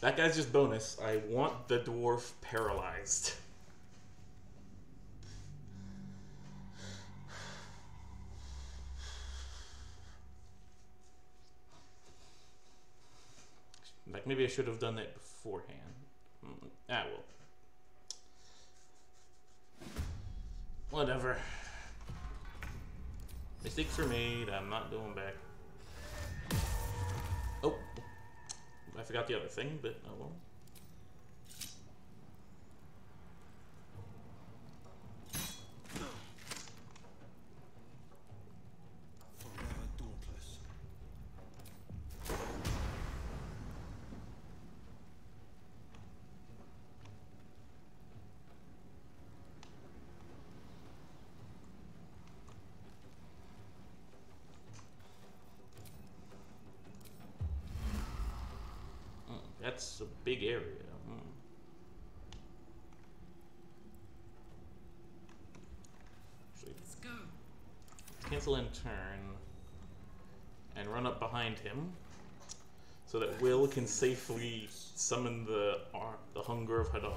That guy's just bonus. I want the dwarf paralyzed. Like, maybe I should have done that beforehand. Ah, well. Whatever. Mistakes were made. I'm not going back. Oh. I forgot the other thing, but oh well. Forever dauntless. That's a big area. Let's go. Cancel and turn, and run up behind him, so that Will can safely summon the Hunger of Hadar.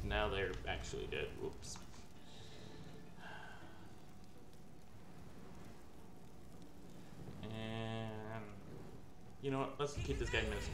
Now they're actually dead. Whoops. And you know what? Let's keep this guy menacing.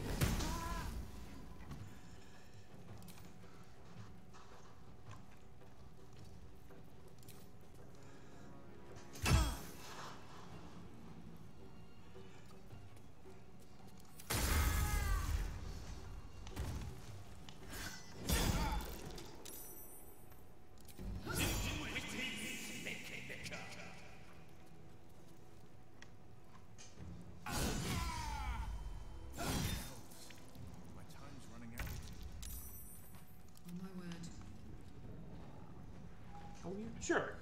Sure.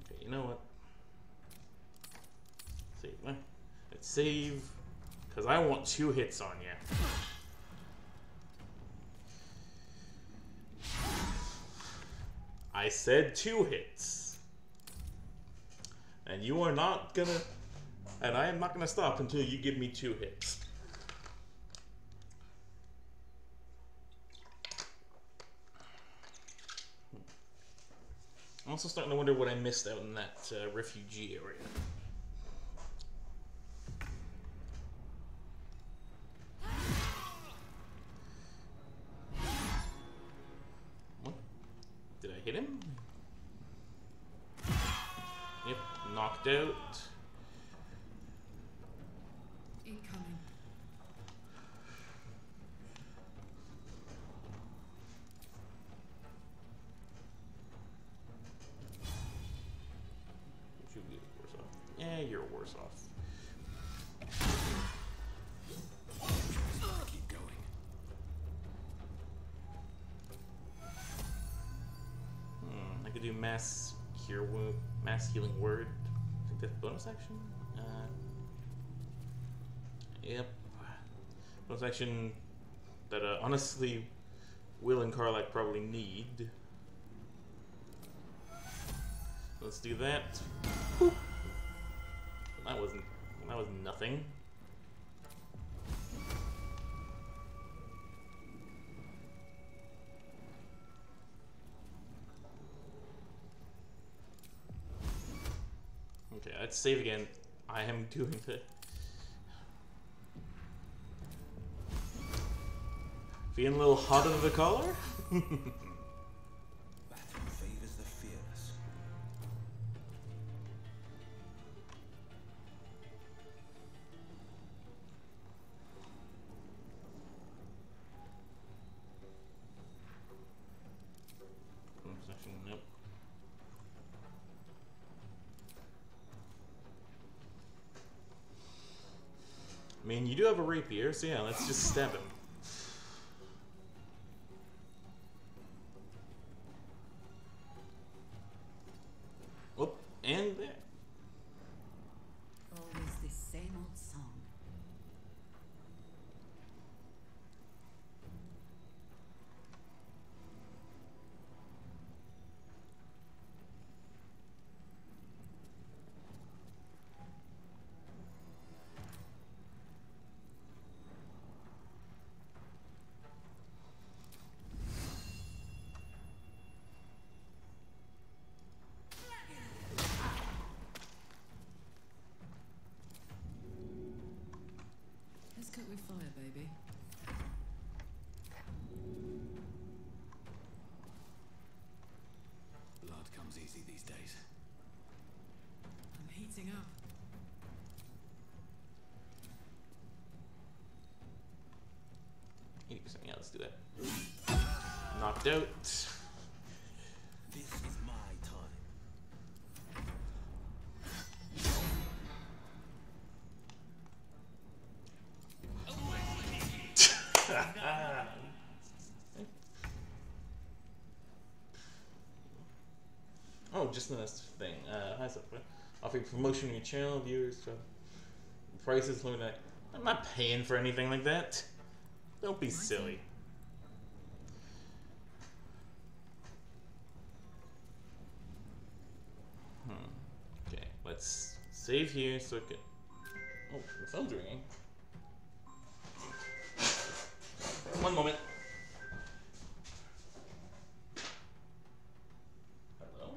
Okay, you know what? Save. Let's save, because I want 2 hits on you. I said 2 hits. And you are not gonna... And I am not gonna stop until you give me 2 hits. I'm also starting to wonder what I missed out in that refugee area. What? Did I hit him? Yep, knocked out. Incoming. Yeah, you're worse off. Keep going. I could do mass healing word. I think that's bonus action. Yep. Bonus action that honestly Will and Karlach probably need. Let's do that. Boop. That was nothing. let's save again. I am doing the... Feeling a little hot under the collar? Battle favors the fearless. Nope. I mean, you do have a rapier, so yeah, let's just stab him. Whoop, and there. Always the same old song. Let's cook with fire, baby. Blood comes easy these days. I'm heating up. Yeah, let's do that. Knocked out. This is my time. Oh, just another thing. Hi, software. Offering promotion on your channel, viewers. Prices, lower that. I'm not paying for anything like that. Don't be silly. Okay, let's save here so I can. Oh, the phone's ringing. One moment. Hello?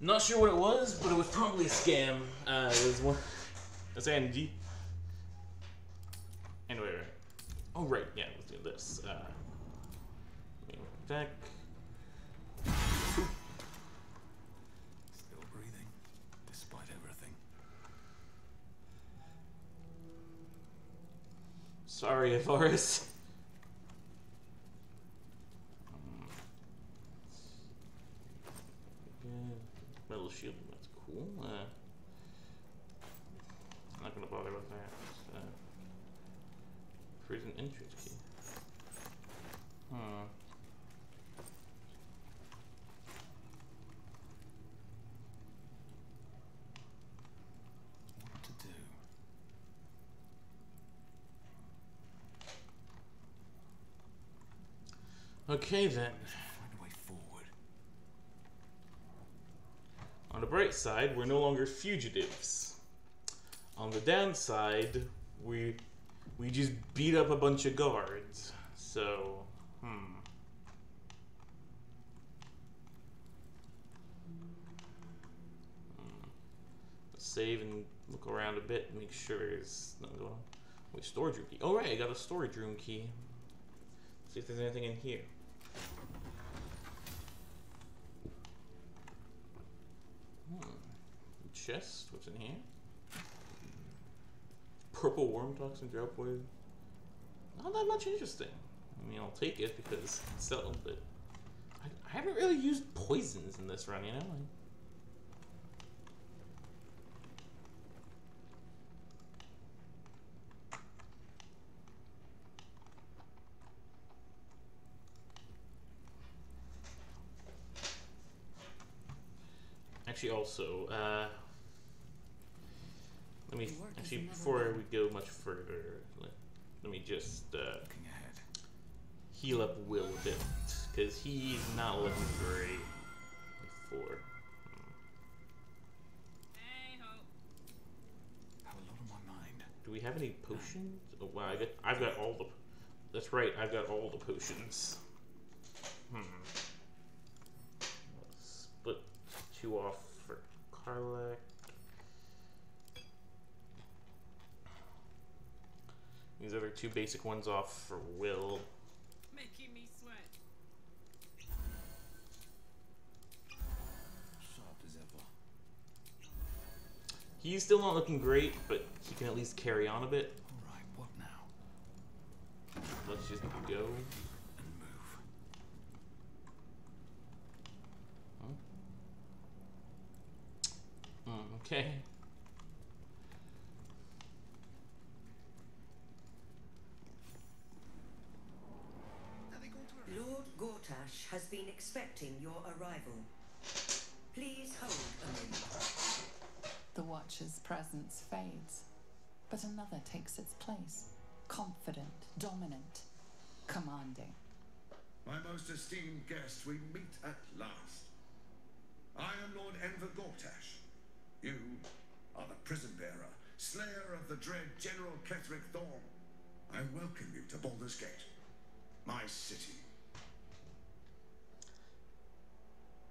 Not sure what it was, but it was probably a scam. It was one. That's Andy. Anyway, right. Oh right, yeah, let's do this. Back. Still breathing, despite everything. Sorry, Avaris. Metal shield, that's cool. I'm not gonna bother with that. Prison entrance key. What to do? Okay then. Find a way forward. On the bright side, we're no longer fugitives. On the downside, we just beat up a bunch of guards. So, Let's save and look around a bit and make sure there's nothing going on. Wait, storage room key. Oh right, I got a storage room key. See if there's anything in here. Chest, what's in here? Purple worm toxin, drought poison. Not that much interesting. I mean, I'll take it because it's still, but I haven't really used poisons in this run, you know? Actually, also, let me, actually, before we go much further, Let me just heal up Will a bit, because he's not looking great. 4. Have a lot on my mind. Do we have any potions? Oh wow, I've got all the. That's right, I've got all the potions. Split 2 off for Karlach. These other 2 basic ones off for Will. Making me sweat. Sharp as ever. He's still not looking great, but he can at least carry on a bit. Alright, what now? Let's just go. And move. Okay. Lord Gortash has been expecting your arrival. Please hold a moment. The Watcher's presence fades, but another takes its place. Confident, dominant, commanding. My most esteemed guest, we meet at last. I am Lord Enver Gortash. You are the prison bearer, slayer of the dread General Ketheric Thorm. I welcome you to Baldur's Gate, my city.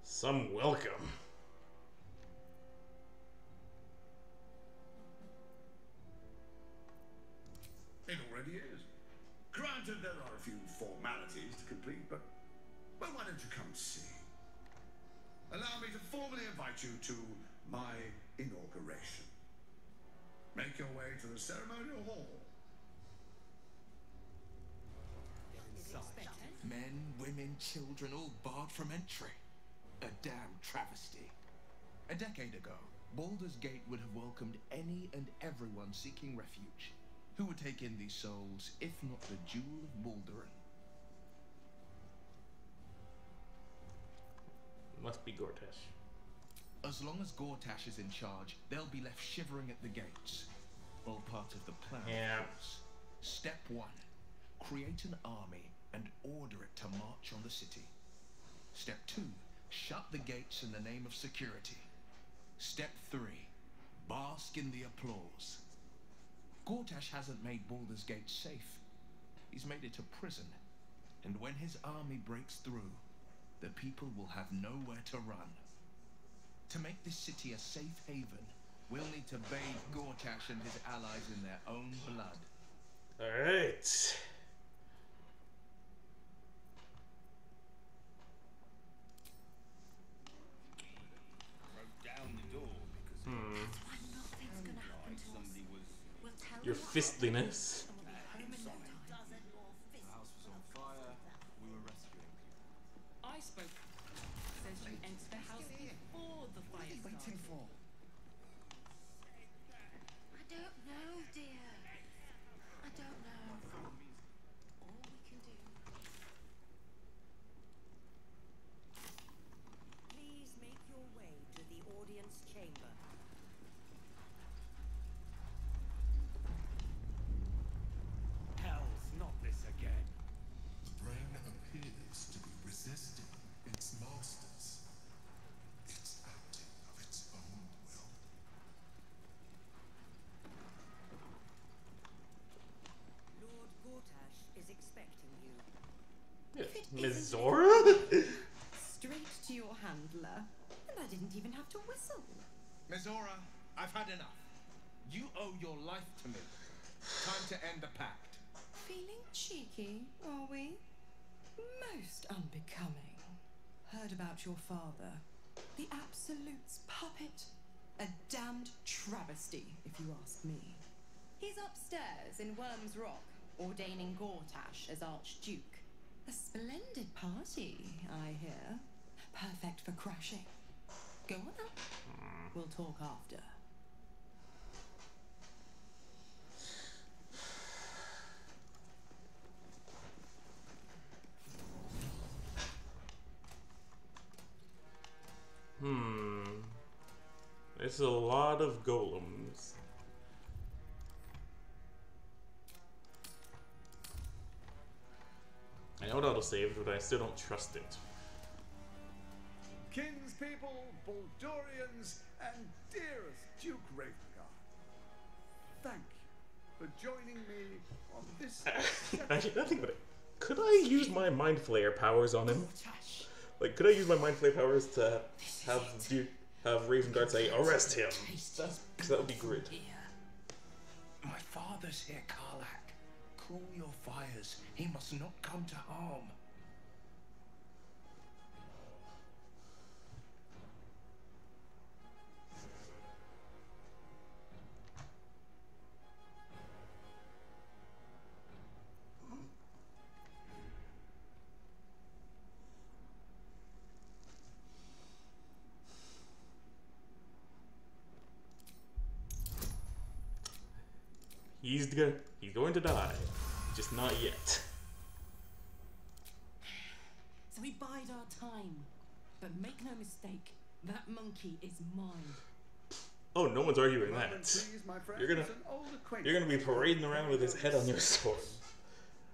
Some welcome. It already is. Granted, there are a few formalities to complete, but well, why don't you come see? Allow me to formally invite you to my inauguration. Make your way to the ceremonial hall. Men, women, children, all barred from entry. A damn travesty. A decade ago, Baldur's Gate would have welcomed any and everyone seeking refuge. Who would take in these souls, if not the Jewel of Balduran? Must be Gortash. As long as Gortash is in charge, they'll be left shivering at the gates. All part of the plan. Yeah. Of course. Step 1. Create an army and order it to march on the city. Step 2. Shut the gates in the name of security. Step 3. Bask in the applause. Gortash hasn't made Baldur's Gate safe. He's made it a prison. And when his army breaks through, the people will have nowhere to run. To make this city a safe haven, we'll need to bathe Gortash and his allies in their own blood. Alright. Down the door because Your fistliness. I spoke. Says you entered the house before the fire started. Waiting for. I don't know, dear. I don't know. All we can do. Please make your way to the audience chamber. hell's not this again. The brain appears to be resisting its masters. It's acting of its own will. Lord Gortash is expecting you. Miss Zora? Straight to your handler. And I didn't even have to whistle. Mizora, I've had enough. You owe your life to me. Time to end the pact. Feeling cheeky, are we? Most unbecoming. Heard about your father. The Absolute's puppet. A damned travesty, if you ask me. He's upstairs in Worm's Rock, ordaining Gortash as Archduke. A splendid party, I hear. Perfect for crashing. Go on up. We'll talk after. It's a lot of golems. know it auto-saved, but I still don't trust it. Kinspeople, Baldurians, and dearest Duke Ravengard, thank you for joining me on this. Actually, nothing but it. Could I use my Mind Flayer powers on him? Like, could I use my Mind Flayer powers to have Ravengard say, arrest him? Because that would be great. My father's here, Karlach. Cool your fires. He must not come to harm. He's going to die. Just not yet. So we bide our time. But make no mistake, that monkey is mine. Oh, no one's arguing that. Please, my friend, You're gonna be parading around with his head on your sword.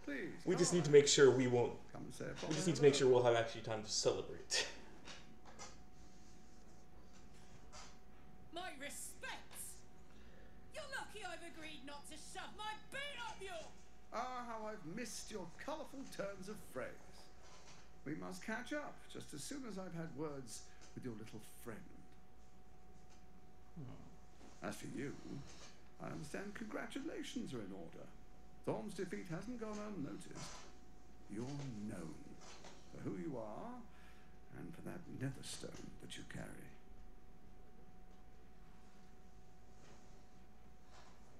Please, We just need to make sure we won't. We just need to make sure we'll have actually time to celebrate. My respects. You're lucky I've agreed not to shove my beat up you. Ah, how I've missed your colourful turns of phrase. We must catch up just as soon as I've had words with your little friend. As for you, I understand congratulations are in order. Thorm's defeat hasn't gone unnoticed. You're known for who you are and for that netherstone that you carry.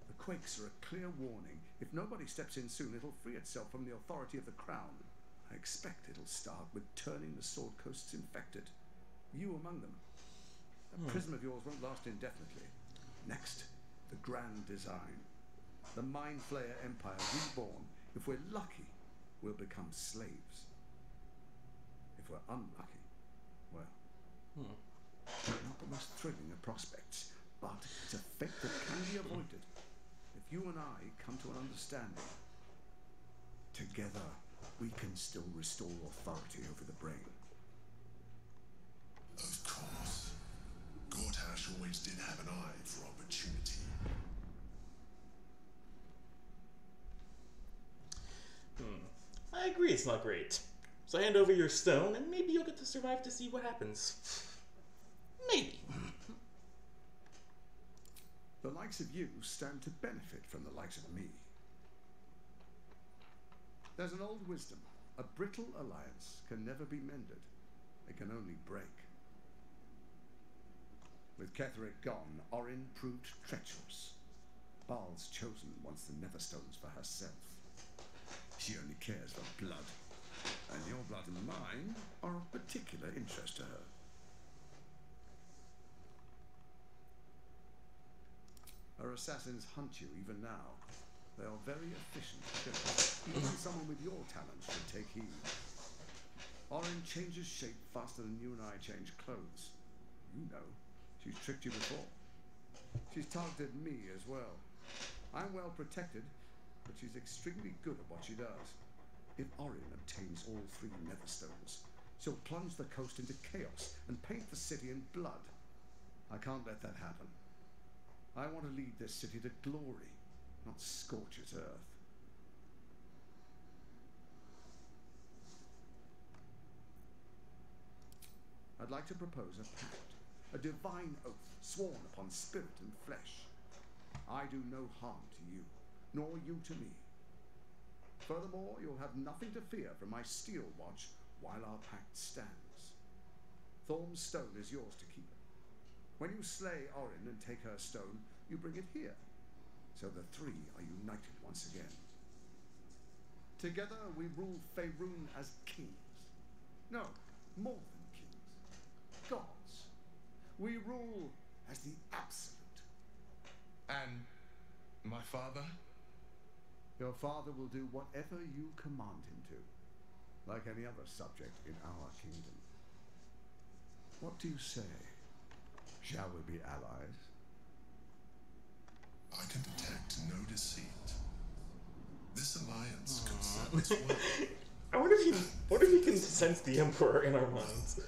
The quakes are a clear warning. If nobody steps in soon, it'll free itself from the authority of the crown. I expect it'll start with turning the Sword Coasts infected. You among them. That prism of yours won't last indefinitely. Next, the grand design. The Mind Flayer Empire reborn. If we're lucky, we'll become slaves. If we're unlucky, well, not the most thrilling of prospects, but it's a fate that can be avoided. If you and I come to an understanding, together we can still restore authority over the brain. Of course. Gortash always did have an eye for opportunity. I agree it's not great. So hand over your stone, and maybe you'll get to survive to see what happens. Maybe. The likes of you stand to benefit from the likes of me. There's an old wisdom. A brittle alliance can never be mended. It can only break. With Ketheric gone, Orin proved treacherous. Baal's chosen wants the Netherstones for herself. She only cares for blood. And your blood and mine are of particular interest to her. Her assassins hunt you even now. They are very efficient killers. Even someone with your talents should take heed. Orin changes shape faster than you and I change clothes. You know, she's tricked you before. She's targeted me as well. I'm well protected, but she's extremely good at what she does. If Orin obtains all 3 Netherstones, she'll plunge the coast into chaos and paint the city in blood. I can't let that happen. I want to lead this city to glory, not scorch its earth. I'd like to propose a pact, a divine oath sworn upon spirit and flesh. I do no harm to you, nor you to me. Furthermore, you'll have nothing to fear from my steel watch while our pact stands. Thorm's stone is yours to keep. When you slay Orin and take her stone, you bring it here, so the 3 are united once again. Together we rule Faerun as kings. No, more than kings. Gods. We rule as the Absolute. And my father? Your father will do whatever you command him to, like any other subject in our kingdom. What do you say? Shall we be allies? I can detect no deceit. This alliance concerns well. I wonder if he can sense the Emperor in our minds.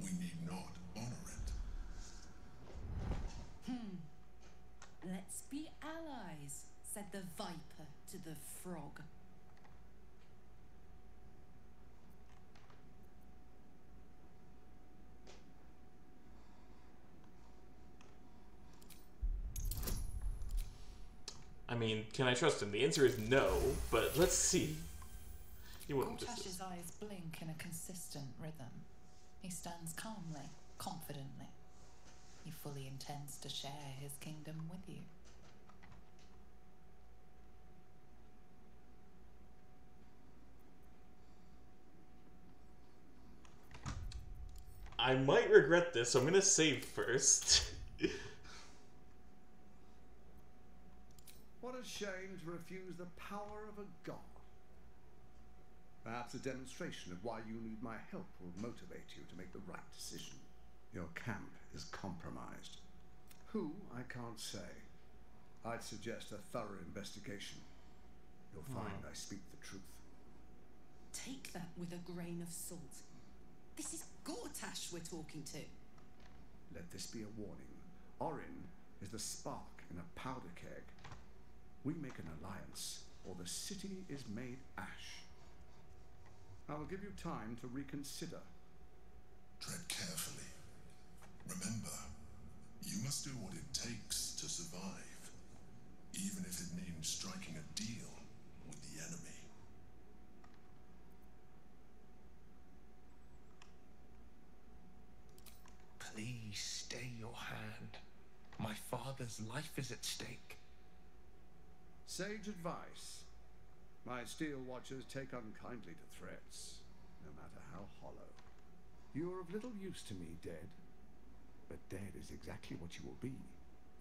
We need not honor it. Let's be allies, said the viper to the frog. I mean, can I trust him? The answer is no, but let's see. He wouldn't just... Gortash's eyes blink in a consistent rhythm. He stands calmly, confidently. He fully intends to share his kingdom with you. I might regret this, so I'm gonna save first. What a shame to refuse the power of a god. Perhaps a demonstration of why you need my help will motivate you to make the right decision. Your camp is compromised. Who, I can't say. I'd suggest a thorough investigation. You'll find I speak the truth. Take that with a grain of salt. This is Gortash we're talking to. Let this be a warning. Orin is the spark in a powder keg. We make an alliance, or the city is made ash. I will give you time to reconsider. Tread carefully. Remember, you must do what it takes to survive, even if it means striking a deal with the enemy. Please stay your hand. My father's life is at stake. Sage advice. My steel watchers take unkindly to threats, no matter how hollow. You are of little use to me, dead. But dead is exactly what you will be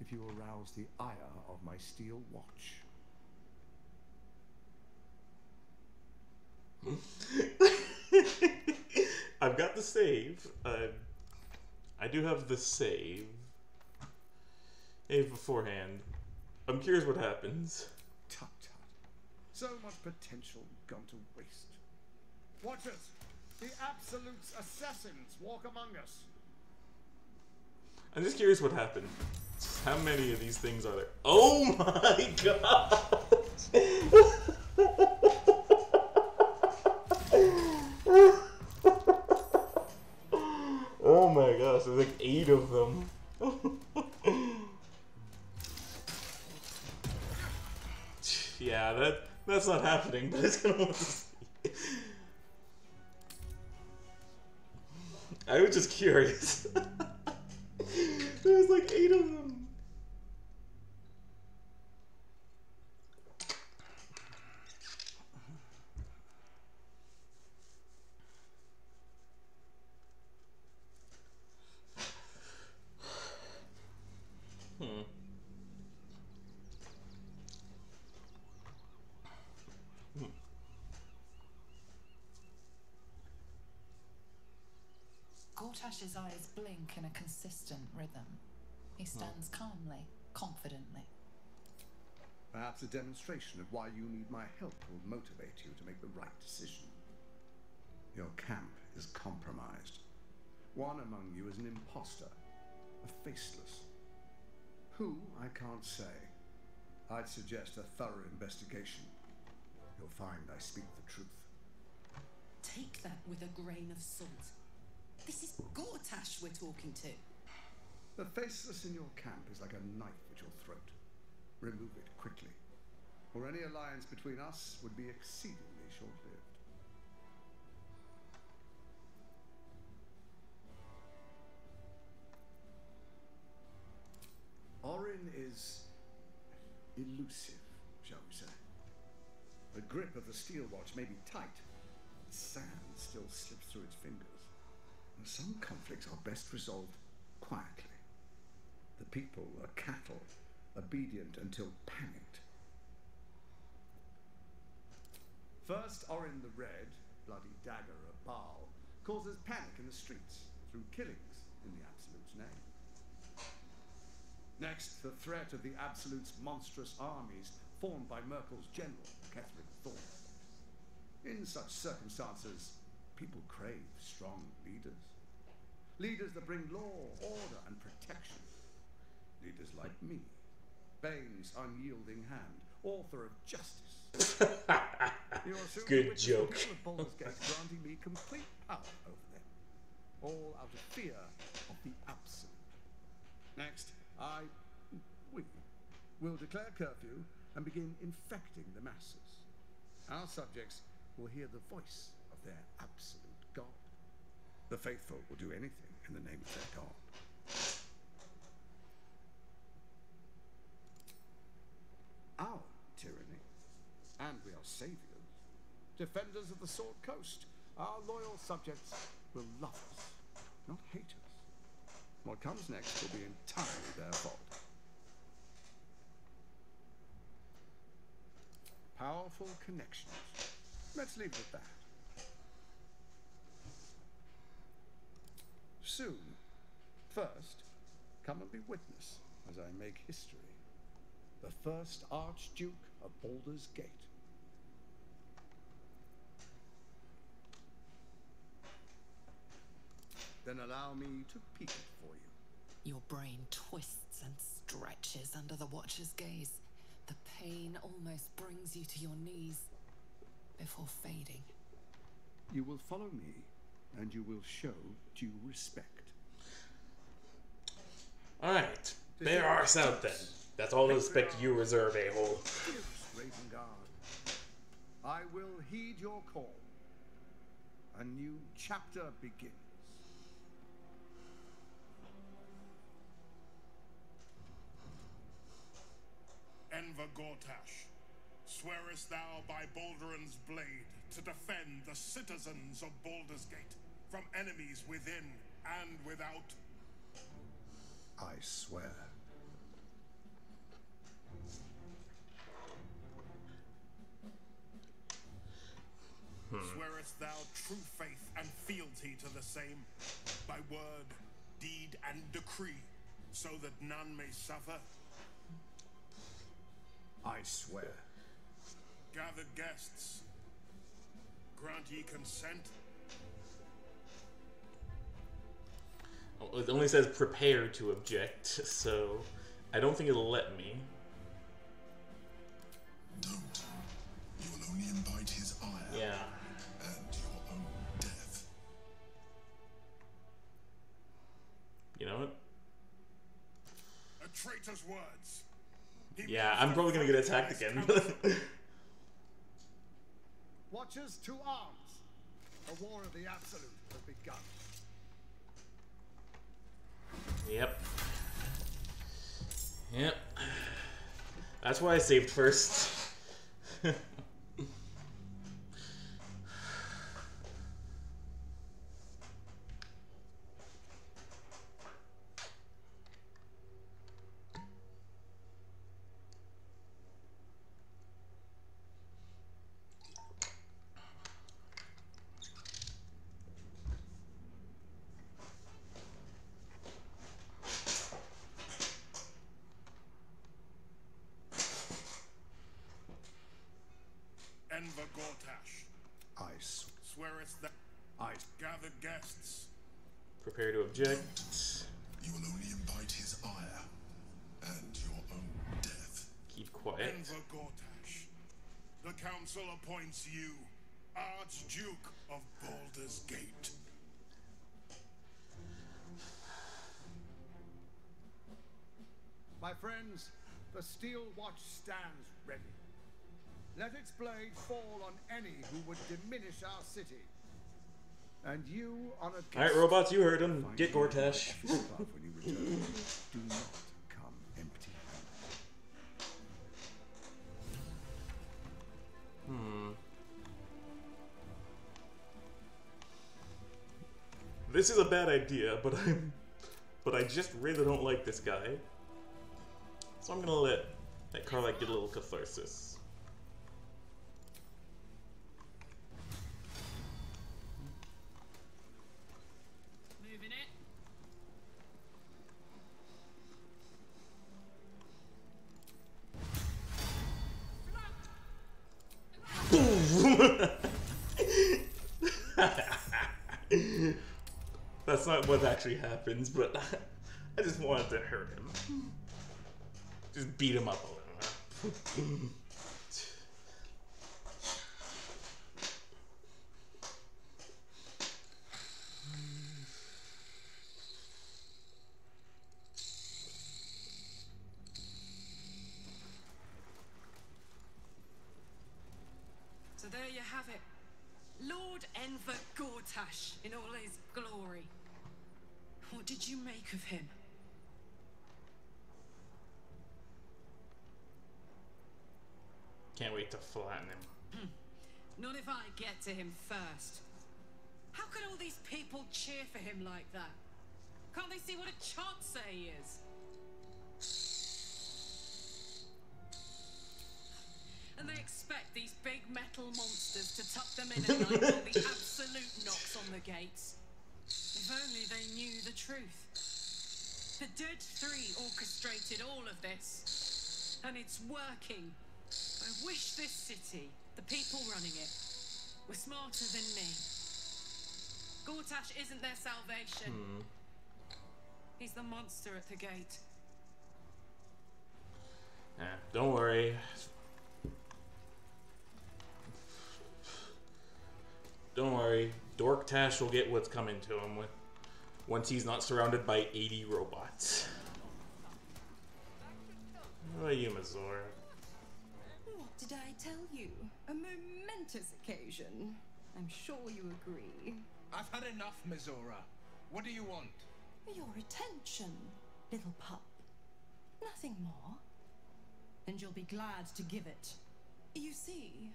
if you arouse the ire of my steel watch. I've got the save. I do have the save. Beforehand. I'm curious what happens. Tut tut. So much potential gone to waste. Watchers! The Absolute's assassins walk among us. I'm just curious what happened. How many of these things are there? Oh my god! Oh my gosh, there's like 8 of them. Yeah, that's not happening, but it's gonna want to see. I was just curious. There's like 8 of them. Gortash's eyes blink in a consistent rhythm. He stands calmly, confidently. Perhaps a demonstration of why you need my help will motivate you to make the right decision. Your camp is compromised. One among you is an imposter, a faceless. Who, I can't say. I'd suggest a thorough investigation. You'll find I speak the truth. Take that with a grain of salt. This is Gortash we're talking to. The faceless in your camp is like a knife at your throat. Remove it quickly, or any alliance between us would be exceedingly short-lived. Orin is elusive, shall we say. The grip of the steel watch may be tight, but sand still slips through its fingers. And some conflicts are best resolved quietly. The people are cattle, obedient until panicked. First, Orin the Red, bloody dagger of Baal, causes panic in the streets through killings in the Absolute's name. Next, the threat of the Absolute's monstrous armies formed by Merkel's general, Catherine Thorne. In such circumstances, people crave strong leaders. Leaders that bring law, order, and protection. Leaders like me, Bane's unyielding hand, author of justice. You are soon to Good witness joke. the people of Baldur's Gate granting me complete power over them, all out of fear of the Absolute. Next, we will declare curfew and begin infecting the masses. Our subjects will hear the voice of their absolute God. The faithful will do anything in the name of their God. Our tyranny, and we are saviors, defenders of the Sword Coast. Our loyal subjects will love us, not hate us. What comes next will be entirely their fault. Powerful connections. Let's leave it at that. Soon, first, come and be witness as I make history. The first Archduke of Baldur's Gate. Then allow me to peek it for you. Your brain twists and stretches under the Watcher's gaze. The pain almost brings you to your knees before fading. You will follow me, and you will show due respect. Alright, there are out then. That's all the respect you reserve, a-hole. Raven Guard, I will heed your call. A new chapter begins. Enver Gortash, swearest thou by Balduran's blade to defend the citizens of Baldur's Gate from enemies within and without? I swear. Swearest thou true faith and fealty to the same, by word, deed, and decree, so that none may suffer? I swear. Gathered guests, grant ye consent? It only says prepare to object, so I don't think it'll let me. Don't. You will only invite his ire. Yeah. And your own death. You know what? A traitor's words. Yeah, I'm probably gonna get attacked again. Watchers to arms. The war of the Absolute has begun. Yep. Yep. That's why I saved first. Enver Gortash, I swearest that gathered guests. Prepare to object. You will only invite his ire and your own death. Keep quiet. Enver Gortash, the council appoints you Archduke of Baldur's Gate. My friends, the Steel Watch stands ready. Let its blade fall on any who would diminish our city. And you, honored guests, Alright, robots, you heard him. Get Gortash. when you return, do not come empty-handed. This is a bad idea, but I just really don't like this guy. So I'm gonna let Karlach get a little catharsis. Moving it. Boom! not what actually happens, but I just wanted to hurt him. Just beat him up a little. So there you have it. Lord Enver Gortash in all his glory. What did you make of him? Can't wait to flatten him. Not if I get to him first. How can all these people cheer for him like that? Can't they see what a chancer he is? And they expect these big metal monsters to tuck them in at night while the Absolute knocks on the gates. If only they knew the truth. The Dead Three orchestrated all of this, and it's working. I wish this city, the people running it, were smarter than me. Gortash isn't their salvation. He's the monster at the gate. Don't worry. Don't worry. Dorktash will get what's coming to him once he's not surrounded by 80 robots. What about you, Mazor? What did I tell you? A momentous occasion. I'm sure you agree. I've had enough, Mizora. What do you want? Your attention, little pup. Nothing more. And you'll be glad to give it. You see,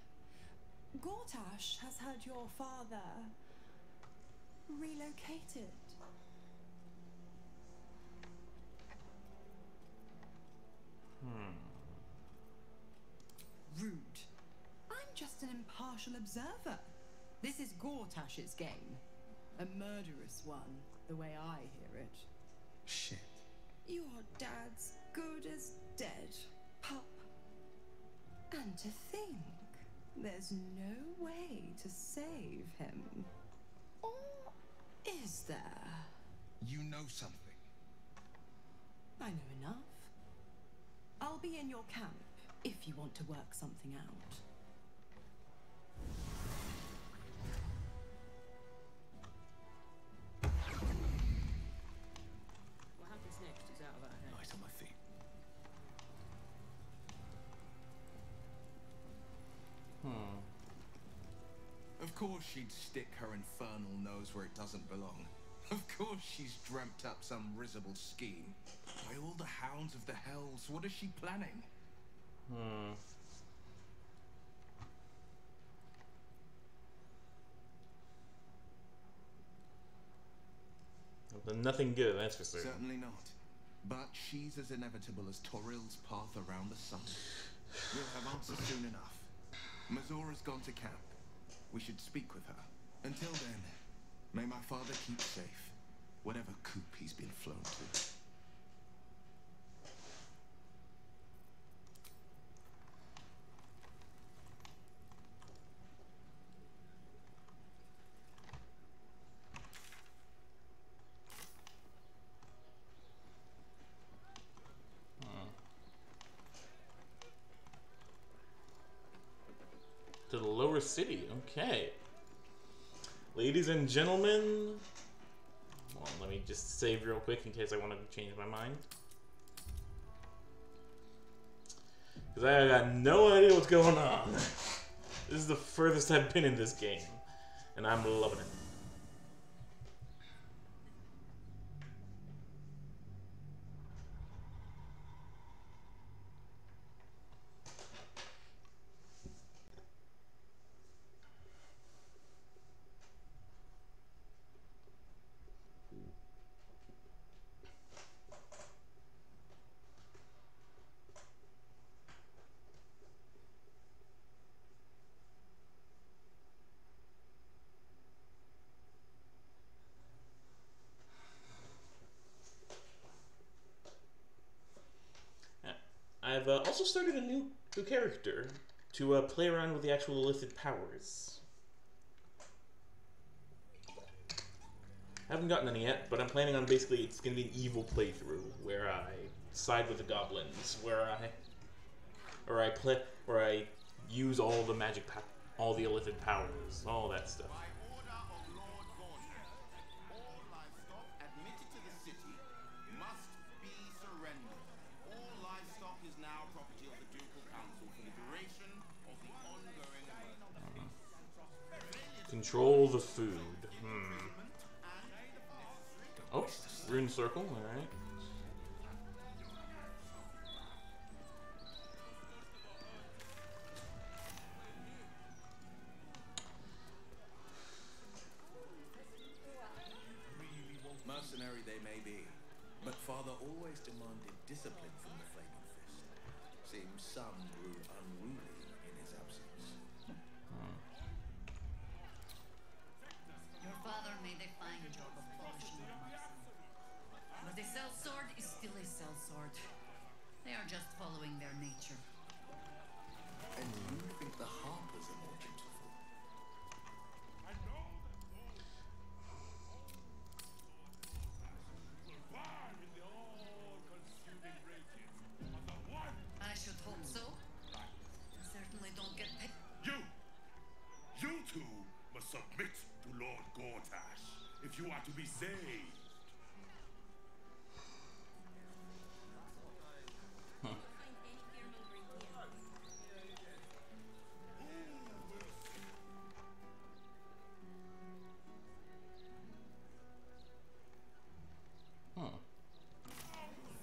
Gortash has had your father relocated. Rude. I'm just an impartial observer. This is Gortash's game. A murderous one, the way I hear it. Shit. Your dad's good as dead, pup. And to think, there's no way to save him. Or is there? You know something. I know enough. I'll be in your camp if you want to work something out. What happens next is out of our hands. Nice on my feet. Of course she'd stick her infernal nose where it doesn't belong. Of course she's dreamt up some risible scheme. By all the hounds of the hells, what is she planning? Nothing good, that's for certain. Certainly not. But she's as inevitable as Toril's path around the sun. We'll have answers soon enough. Mazora's gone to camp. We should speak with her. Until then, may my father keep safe, whatever coop he's been flown to. To the lower city, okay. Ladies and gentlemen, well, let me just save real quick in case I want to change my mind. Because I got no idea what's going on. This is the furthest I've been in this game, and I'm loving it. I've also started a new character to play around with the actual illicit powers. Haven't gotten any yet, but I'm planning on basically it's gonna be an evil playthrough where I side with the goblins, where I use all the magic, all the illicit powers, all that stuff. Control the food. Oh, rune circle, alright. Mercenary they may be, but Father always demanded discipline from the Flaming Fist. Seems some grew unruly in his absence. Your father made a fine job of polishing the marksman. But a sellsword is still a sellsword. They are just following their nature. And you think the Harpers are more beautiful? I should hope so. I certainly don't get paid. You two must submit to Lord Gortash if you are to be saved.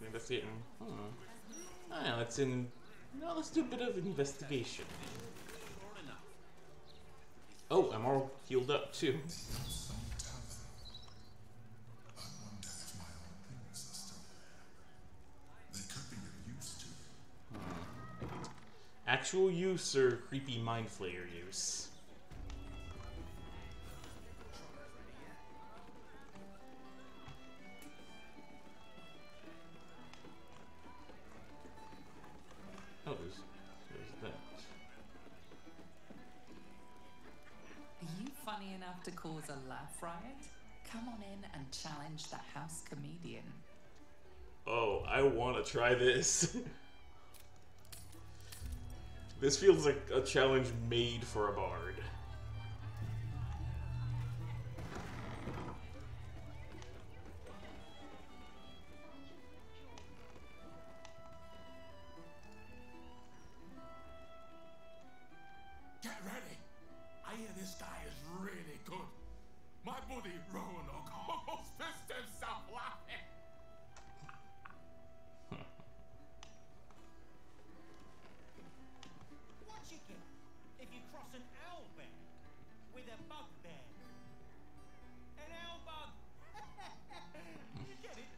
Investigating. Oh yeah, let's do a bit of investigation. Oh, I'm all healed up too. Actual use or creepy mind flayer use? Oh, there's that. Are you funny enough to cause a laugh riot? Come on in and challenge the house comedian. Oh, I want to try this. This feels like a challenge made for a bard. Get ready. I hear this guy is really good. My buddy Roanoke almost pissed himself laughing. What you get if you cross an owl bear with a bugbear? An owl bug. You get it?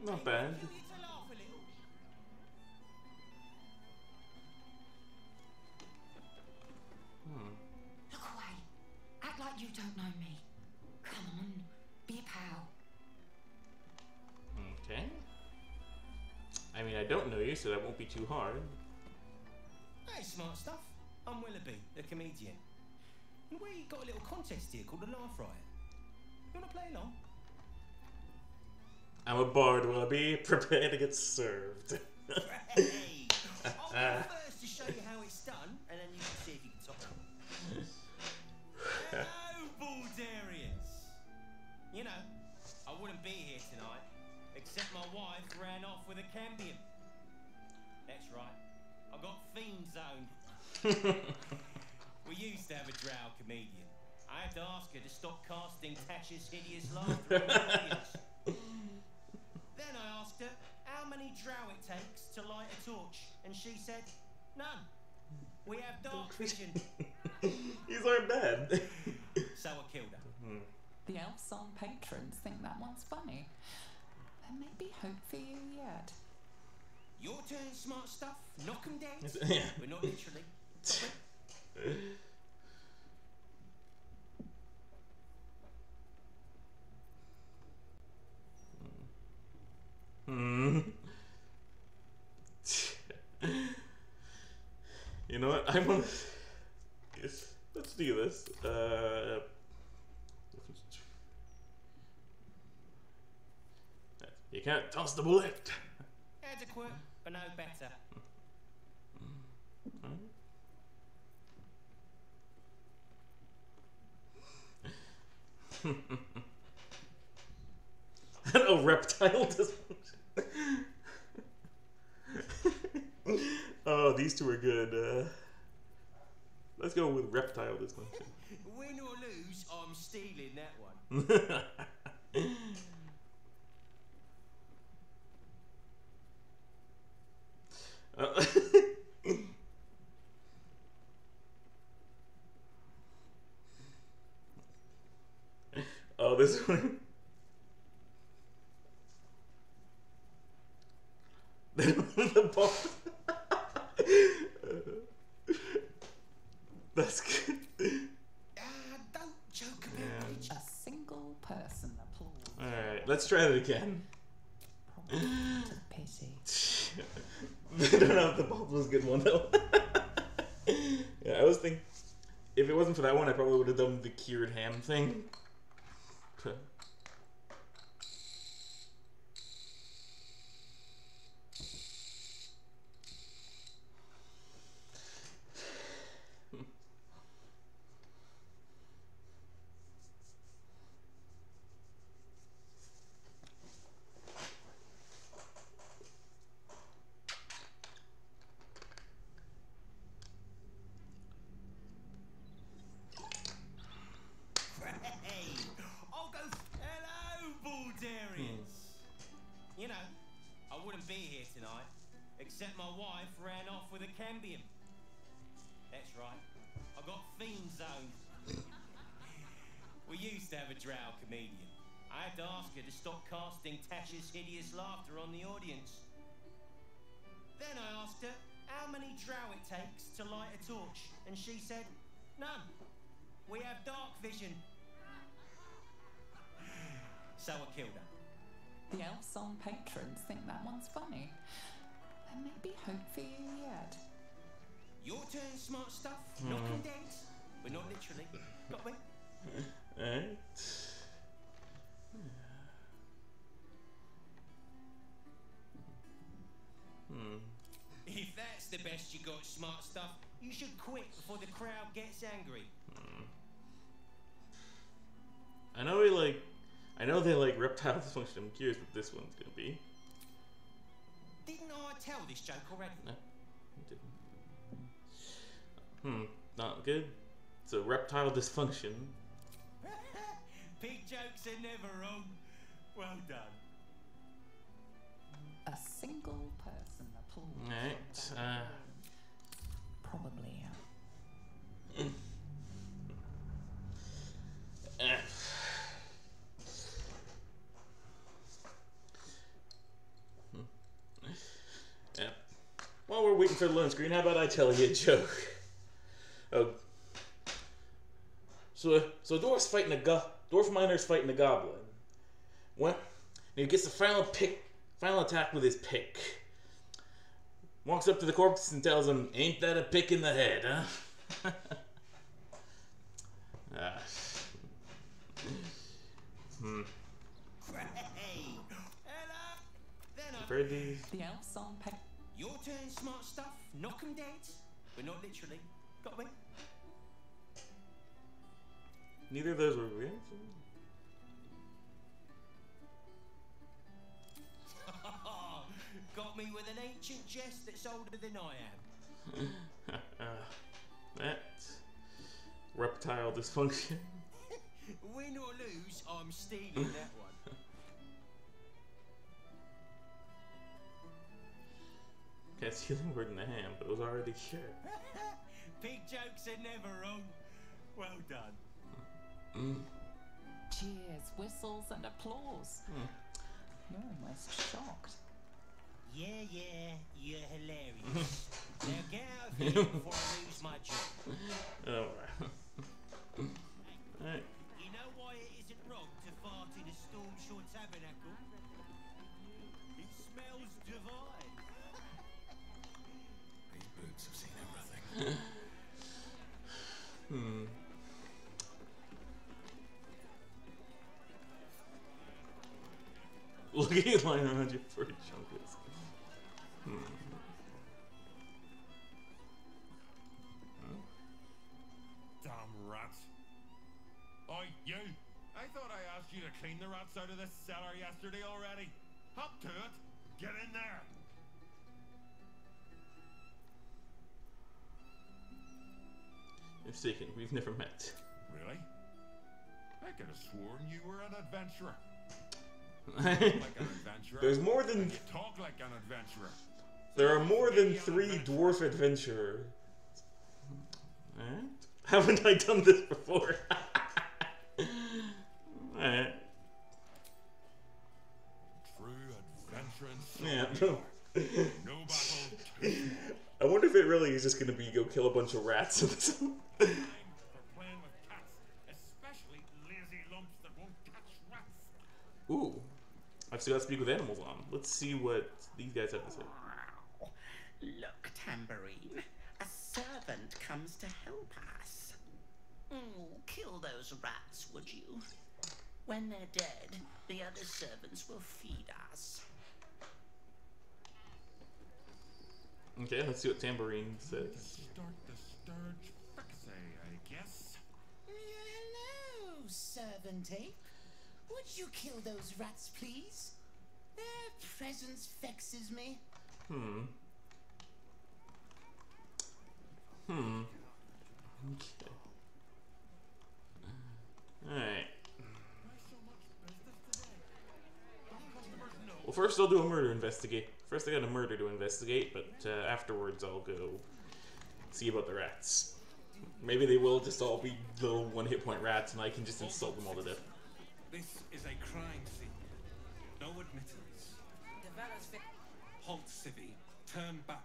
Not bad. You to laugh a little. Look away. Act like you don't know me. Come on, be a pal. Okay. I mean, I don't know you, so that won't be too hard. Hey, smart stuff. I'm Willoughby, the comedian. And we got a little contest here called the Laugh Riot. You wanna play along? I'm a bard, Willoughby. Prepare to get served. Hey! I'll go first to show you how it's done, and then you can see if you can top it. Hello, Baldarians! You know, I wouldn't be here tonight, except my wife ran off with a cambion. That's right, I got fiend zoned. We used to have a drow comedian. I had to ask her to stop casting Tasha's hideous laughter on the audience. Then I asked her how many drow it takes to light a torch, and she said, none. We have dark vision. These aren't bad. So I killed her. The elf song patrons think that one's funny. There may be hope for you yet. Your turn, smart stuff. Knock 'em dead. Yeah. But not literally. You know what? I want to. Let's do this. You can't toss the bullet. Adequate, but no better. Oh, reptile dysfunction. Oh, these two are good. Let's go with reptile dysfunction. Win or lose, I'm stealing that one. Oh, this one. The ball. That's good. Don't joke about it. A single person applause. Alright, let's try it again. Pity. I don't know if the ball was a good one though. Yeah, I was thinking if it wasn't for that one, I probably would have done the cured ham thing. You know, I wouldn't be here tonight, except my wife ran off with a cambium. That's right, I got fiend zoned. We used to have a drow comedian. I had to ask her to stop casting Tasha's hideous laughter on the audience. Then I asked her how many drow it takes to light a torch, and she said, none. We have dark vision. So I killed her. The Elfsong patrons think that one's funny. There may be hope for you yet. Your turn, smart stuff. Knock 'em dead. But not literally. Got me? Alright. If that's the best you got, smart stuff, you should quit before the crowd gets angry. I know they like reptile dysfunction. I'm curious what this one's gonna be. Didn't I tell this joke already? No, you didn't. Not good. So reptile dysfunction. Pig jokes are never wrong. Well done. A single person applause. Alright. Probably. Yeah. While we're waiting for the loan screen, how about I tell you a joke? Oh. So dwarf miner's fighting a goblin. When he gets the final attack with his pick. Walks up to the corpse and tells him, "Ain't that a pick in the head, huh?" Heard these? The Elfsong Your turn, smart stuff. Knock 'em dead. But not literally. Got me? Neither of those were weird. Got me with an ancient jest that's older than I am. That reptile dysfunction. Win or lose, I'm stealing that one. Can't steal the word in the ham, but it was already sure. Pig jokes are never wrong. Well done. Cheers, whistles, and applause. You're almost shocked. Yeah, you're hilarious. Now get out of here before I lose my job. Alright. Alright. You know why it isn't wrong to fart in a Stormshore tabernacle? It smells divine. These boots have seen everything. locate line around you for Chunkus. Damn rats. Oi, you! I thought I asked you to clean the rats out of this cellar yesterday already. Hop to it. Get in there. Mistaken, we've never met. Really? I could have sworn you were an adventurer. Like an adventurer. There's more than. And you talk like an adventurer. There are more than 3 dwarf adventurers. Haven't I done this before? Alright. True adventure and Yeah. no battle too small. I wonder if it really is just gonna be go kill a bunch of rats in this one. For playing with cats, especially lazy lumps that won't catch rats. Ooh. I've still got to speak with animals on. Let's see what these guys have to say. Look, Tambourine. A servant comes to help us. Kill those rats, would you? When they're dead, the other servants will feed us. Okay, let's see what Tambourine says. Start the Sturge Frixie, I guess. Hello, servant ape. Would you kill those rats, please? Their presence vexes me. Okay. Alright. Well, first I'll do a murder investigate. First I got a murder to investigate, but afterwards I'll go see about the rats. Maybe they will just all be little 1 hit point rats and I can just insult them all to death. This is a crime scene. No admittance. Halt, Civvy. Turn back.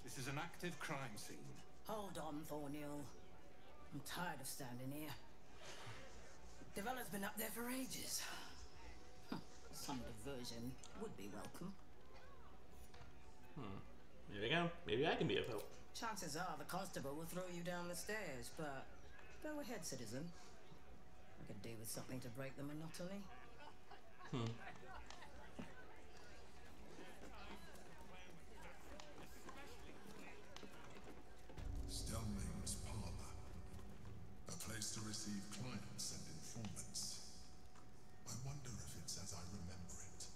This is an active crime scene. Hold on, Thornhill. I'm tired of standing here. Devella's been up there for ages. Some diversion would be welcome. There we go. Maybe I can be of help. Chances are the constable will throw you down the stairs, but go ahead, citizen. I could do with something to break the monotony. Stelmane's parlor. A place to receive clients and informants. I wonder if it's as I remember it.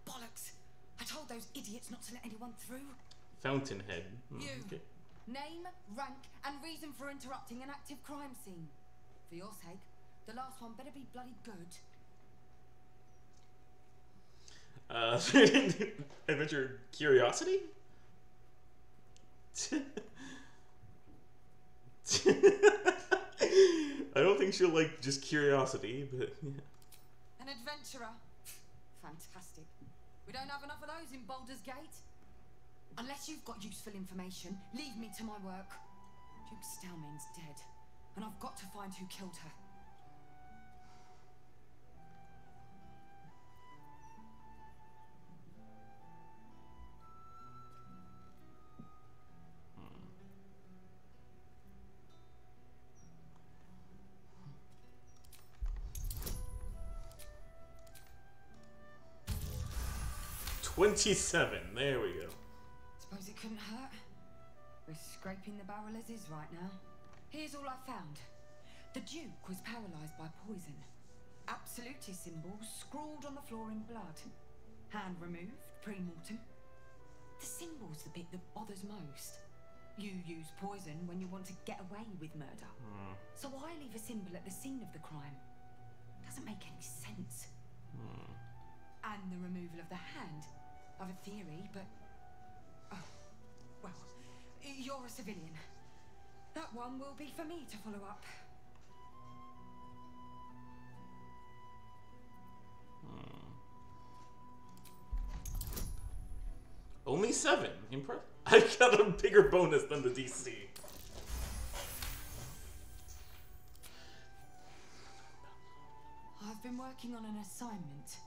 Bollocks! I told those idiots not to let anyone through. Fountainhead. You. Okay. Name, rank, and reason for interrupting an active crime scene. For your sake, the last one better be bloody good. Adventure Curiosity? I don't think she'll like just curiosity, but yeah. An adventurer? Fantastic. We don't have enough of those in Baldur's Gate. Unless you've got useful information, leave me to my work. Duke Stelmane's dead, and I've got to find who killed her. $27. There we go. Suppose it couldn't hurt. We're scraping the barrel as is right now. Here's all I found. The Duke was paralysed by poison. Absolutist symbols scrawled on the floor in blood. Hand removed, pre-mortem. The symbol's the bit that bothers most. You use poison when you want to get away with murder. So why leave a symbol at the scene of the crime? Doesn't make any sense. And the removal of the hand. I've a theory, but... Oh, well, you're a civilian. That one will be for me to follow up. Only 7. Impressive. I got a bigger bonus than the DC. I've been working on an assignment.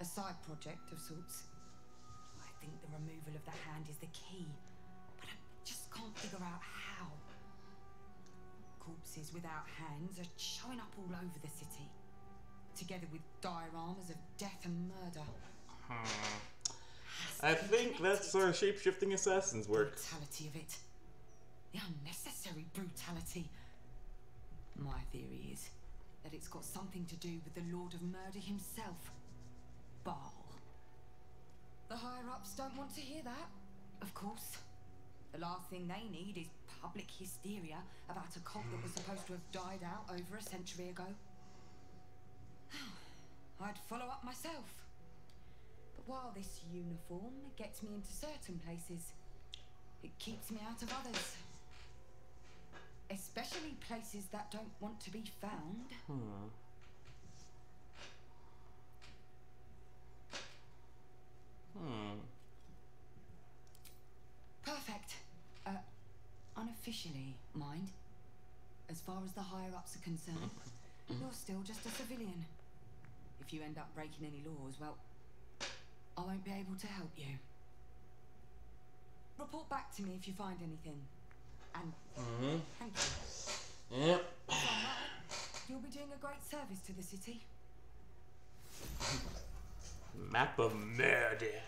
A side project of sorts. I think the removal of the hand is the key, but I just can't figure out how. Corpses without hands are showing up all over the city, together with dioramas of death and murder. I think that's where shape-shifting assassins work. Brutality of it. The unnecessary brutality. My theory is that it's got something to do with the Lord of Murder himself, Baal. The higher-ups don't want to hear that, of course. The last thing they need is public hysteria about a cult that was supposed to have died out over a century ago. I'd follow up myself. But while this uniform gets me into certain places, it keeps me out of others. Especially places that don't want to be found. Perfect. Unofficially, mind. As far as the higher-ups are concerned, you're still just a civilian. If you end up breaking any laws, well, I won't be able to help you. Report back to me if you find anything. And thank you. Yep. You'll be doing a great service to the city. Map of murder.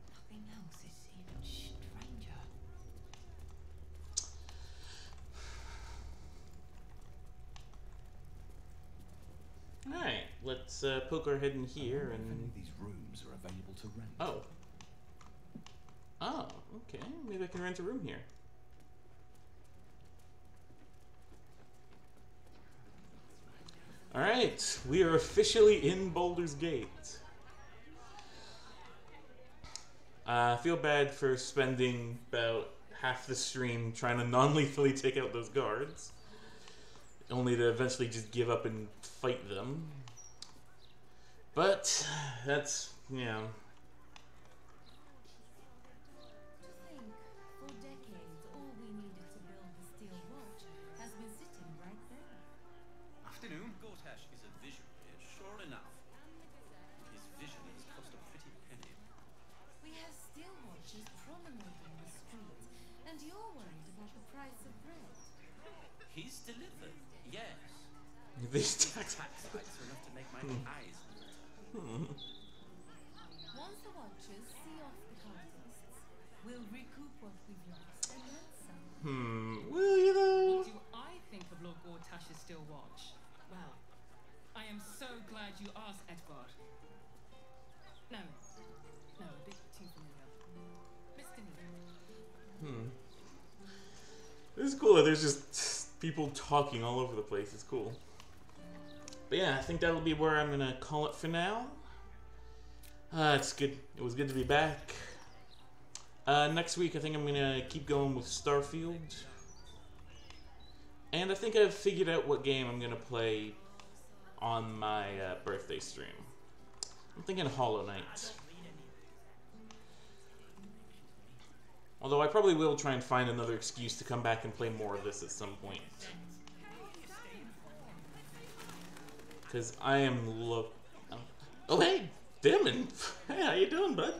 Nothing else is even stranger. Alright, let's poke our head in here and... These rooms are available to rent. Oh. Oh, okay. Maybe I can rent a room here. Alright, we are officially in Baldur's Gate. I feel bad for spending about half the stream trying to non-lethally take out those guards, only to eventually just give up and fight them. But that's, you know. For decades, all we needed to build the steel watch has been sitting right there. Afternoon. Gortash is a visionary, sure enough. His vision has cost a pretty penny. We have steel watches promenading the street, and you're worried about the price of bread. He's delivered, yes. These tax hikes are enough to make my eyes water. Once the watchers see off the cultists, we'll recoup what we've lost and then some. Will you though? What do I think of Lord Gortash's steel watch? Well, I am so glad you asked, Edvard. No, a bit too familiar. Mr. Neal. This is cool that there's just people talking all over the place. It's cool. But yeah, I think that'll be where I'm gonna call it for now. It's good. It was good to be back. Next week, I think I'm gonna keep going with Starfield. And I think I've figured out what game I'm gonna play on my birthday stream. I'm thinking Hollow Knight. Although I probably will try and find another excuse to come back and play more of this at some point. Because I am Oh hey, Damon! Hey, how you doing, bud?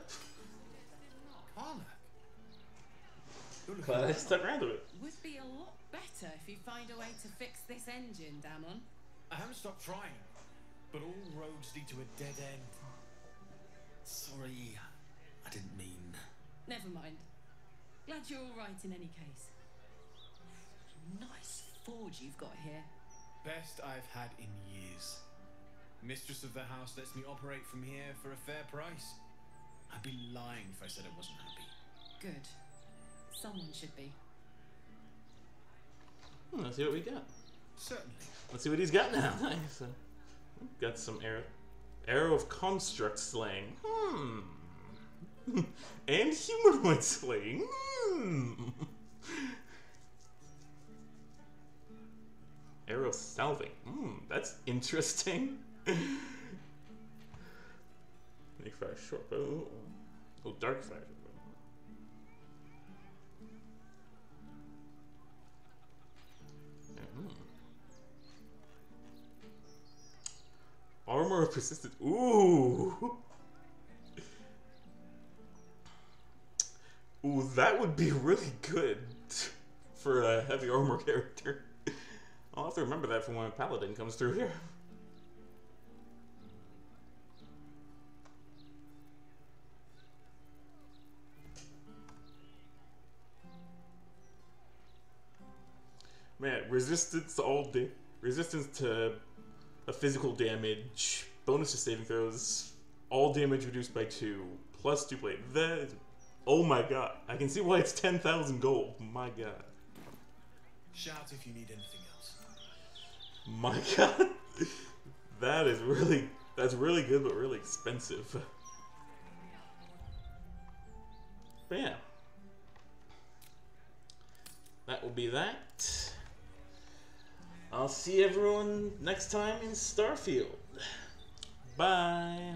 Glad I stuck around to it. Would be a lot better if you find a way to fix this engine, Damon. I haven't stopped trying, but all roads lead to a dead end. Sorry, I didn't mean... Never mind. Glad you're all right in any case. Nice forge you've got here. Best I've had in years. Mistress of the house lets me operate from here for a fair price. I'd be lying if I said I wasn't happy. Good. Someone should be. Let's see what we got. Certainly. Let's see what he's got now. Nice. Got some arrow of construct slaying. And humanoid slaying. Arrow salving. That's interesting. Make fire short bow. Oh, dark fire. Armor of persistent. Ooh. Ooh, that would be really good for a heavy armor character. I'll have to remember that for when a paladin comes through here. Man, resistance to a physical damage, bonus to saving throws, all damage reduced by 2, plus 2 blade. That is, oh my god. I can see why it's 10,000 gold. My god. Shout if you need anything else. My god. That's really good, but really expensive. But yeah. That will be that. I'll see everyone next time in Starfield. Bye.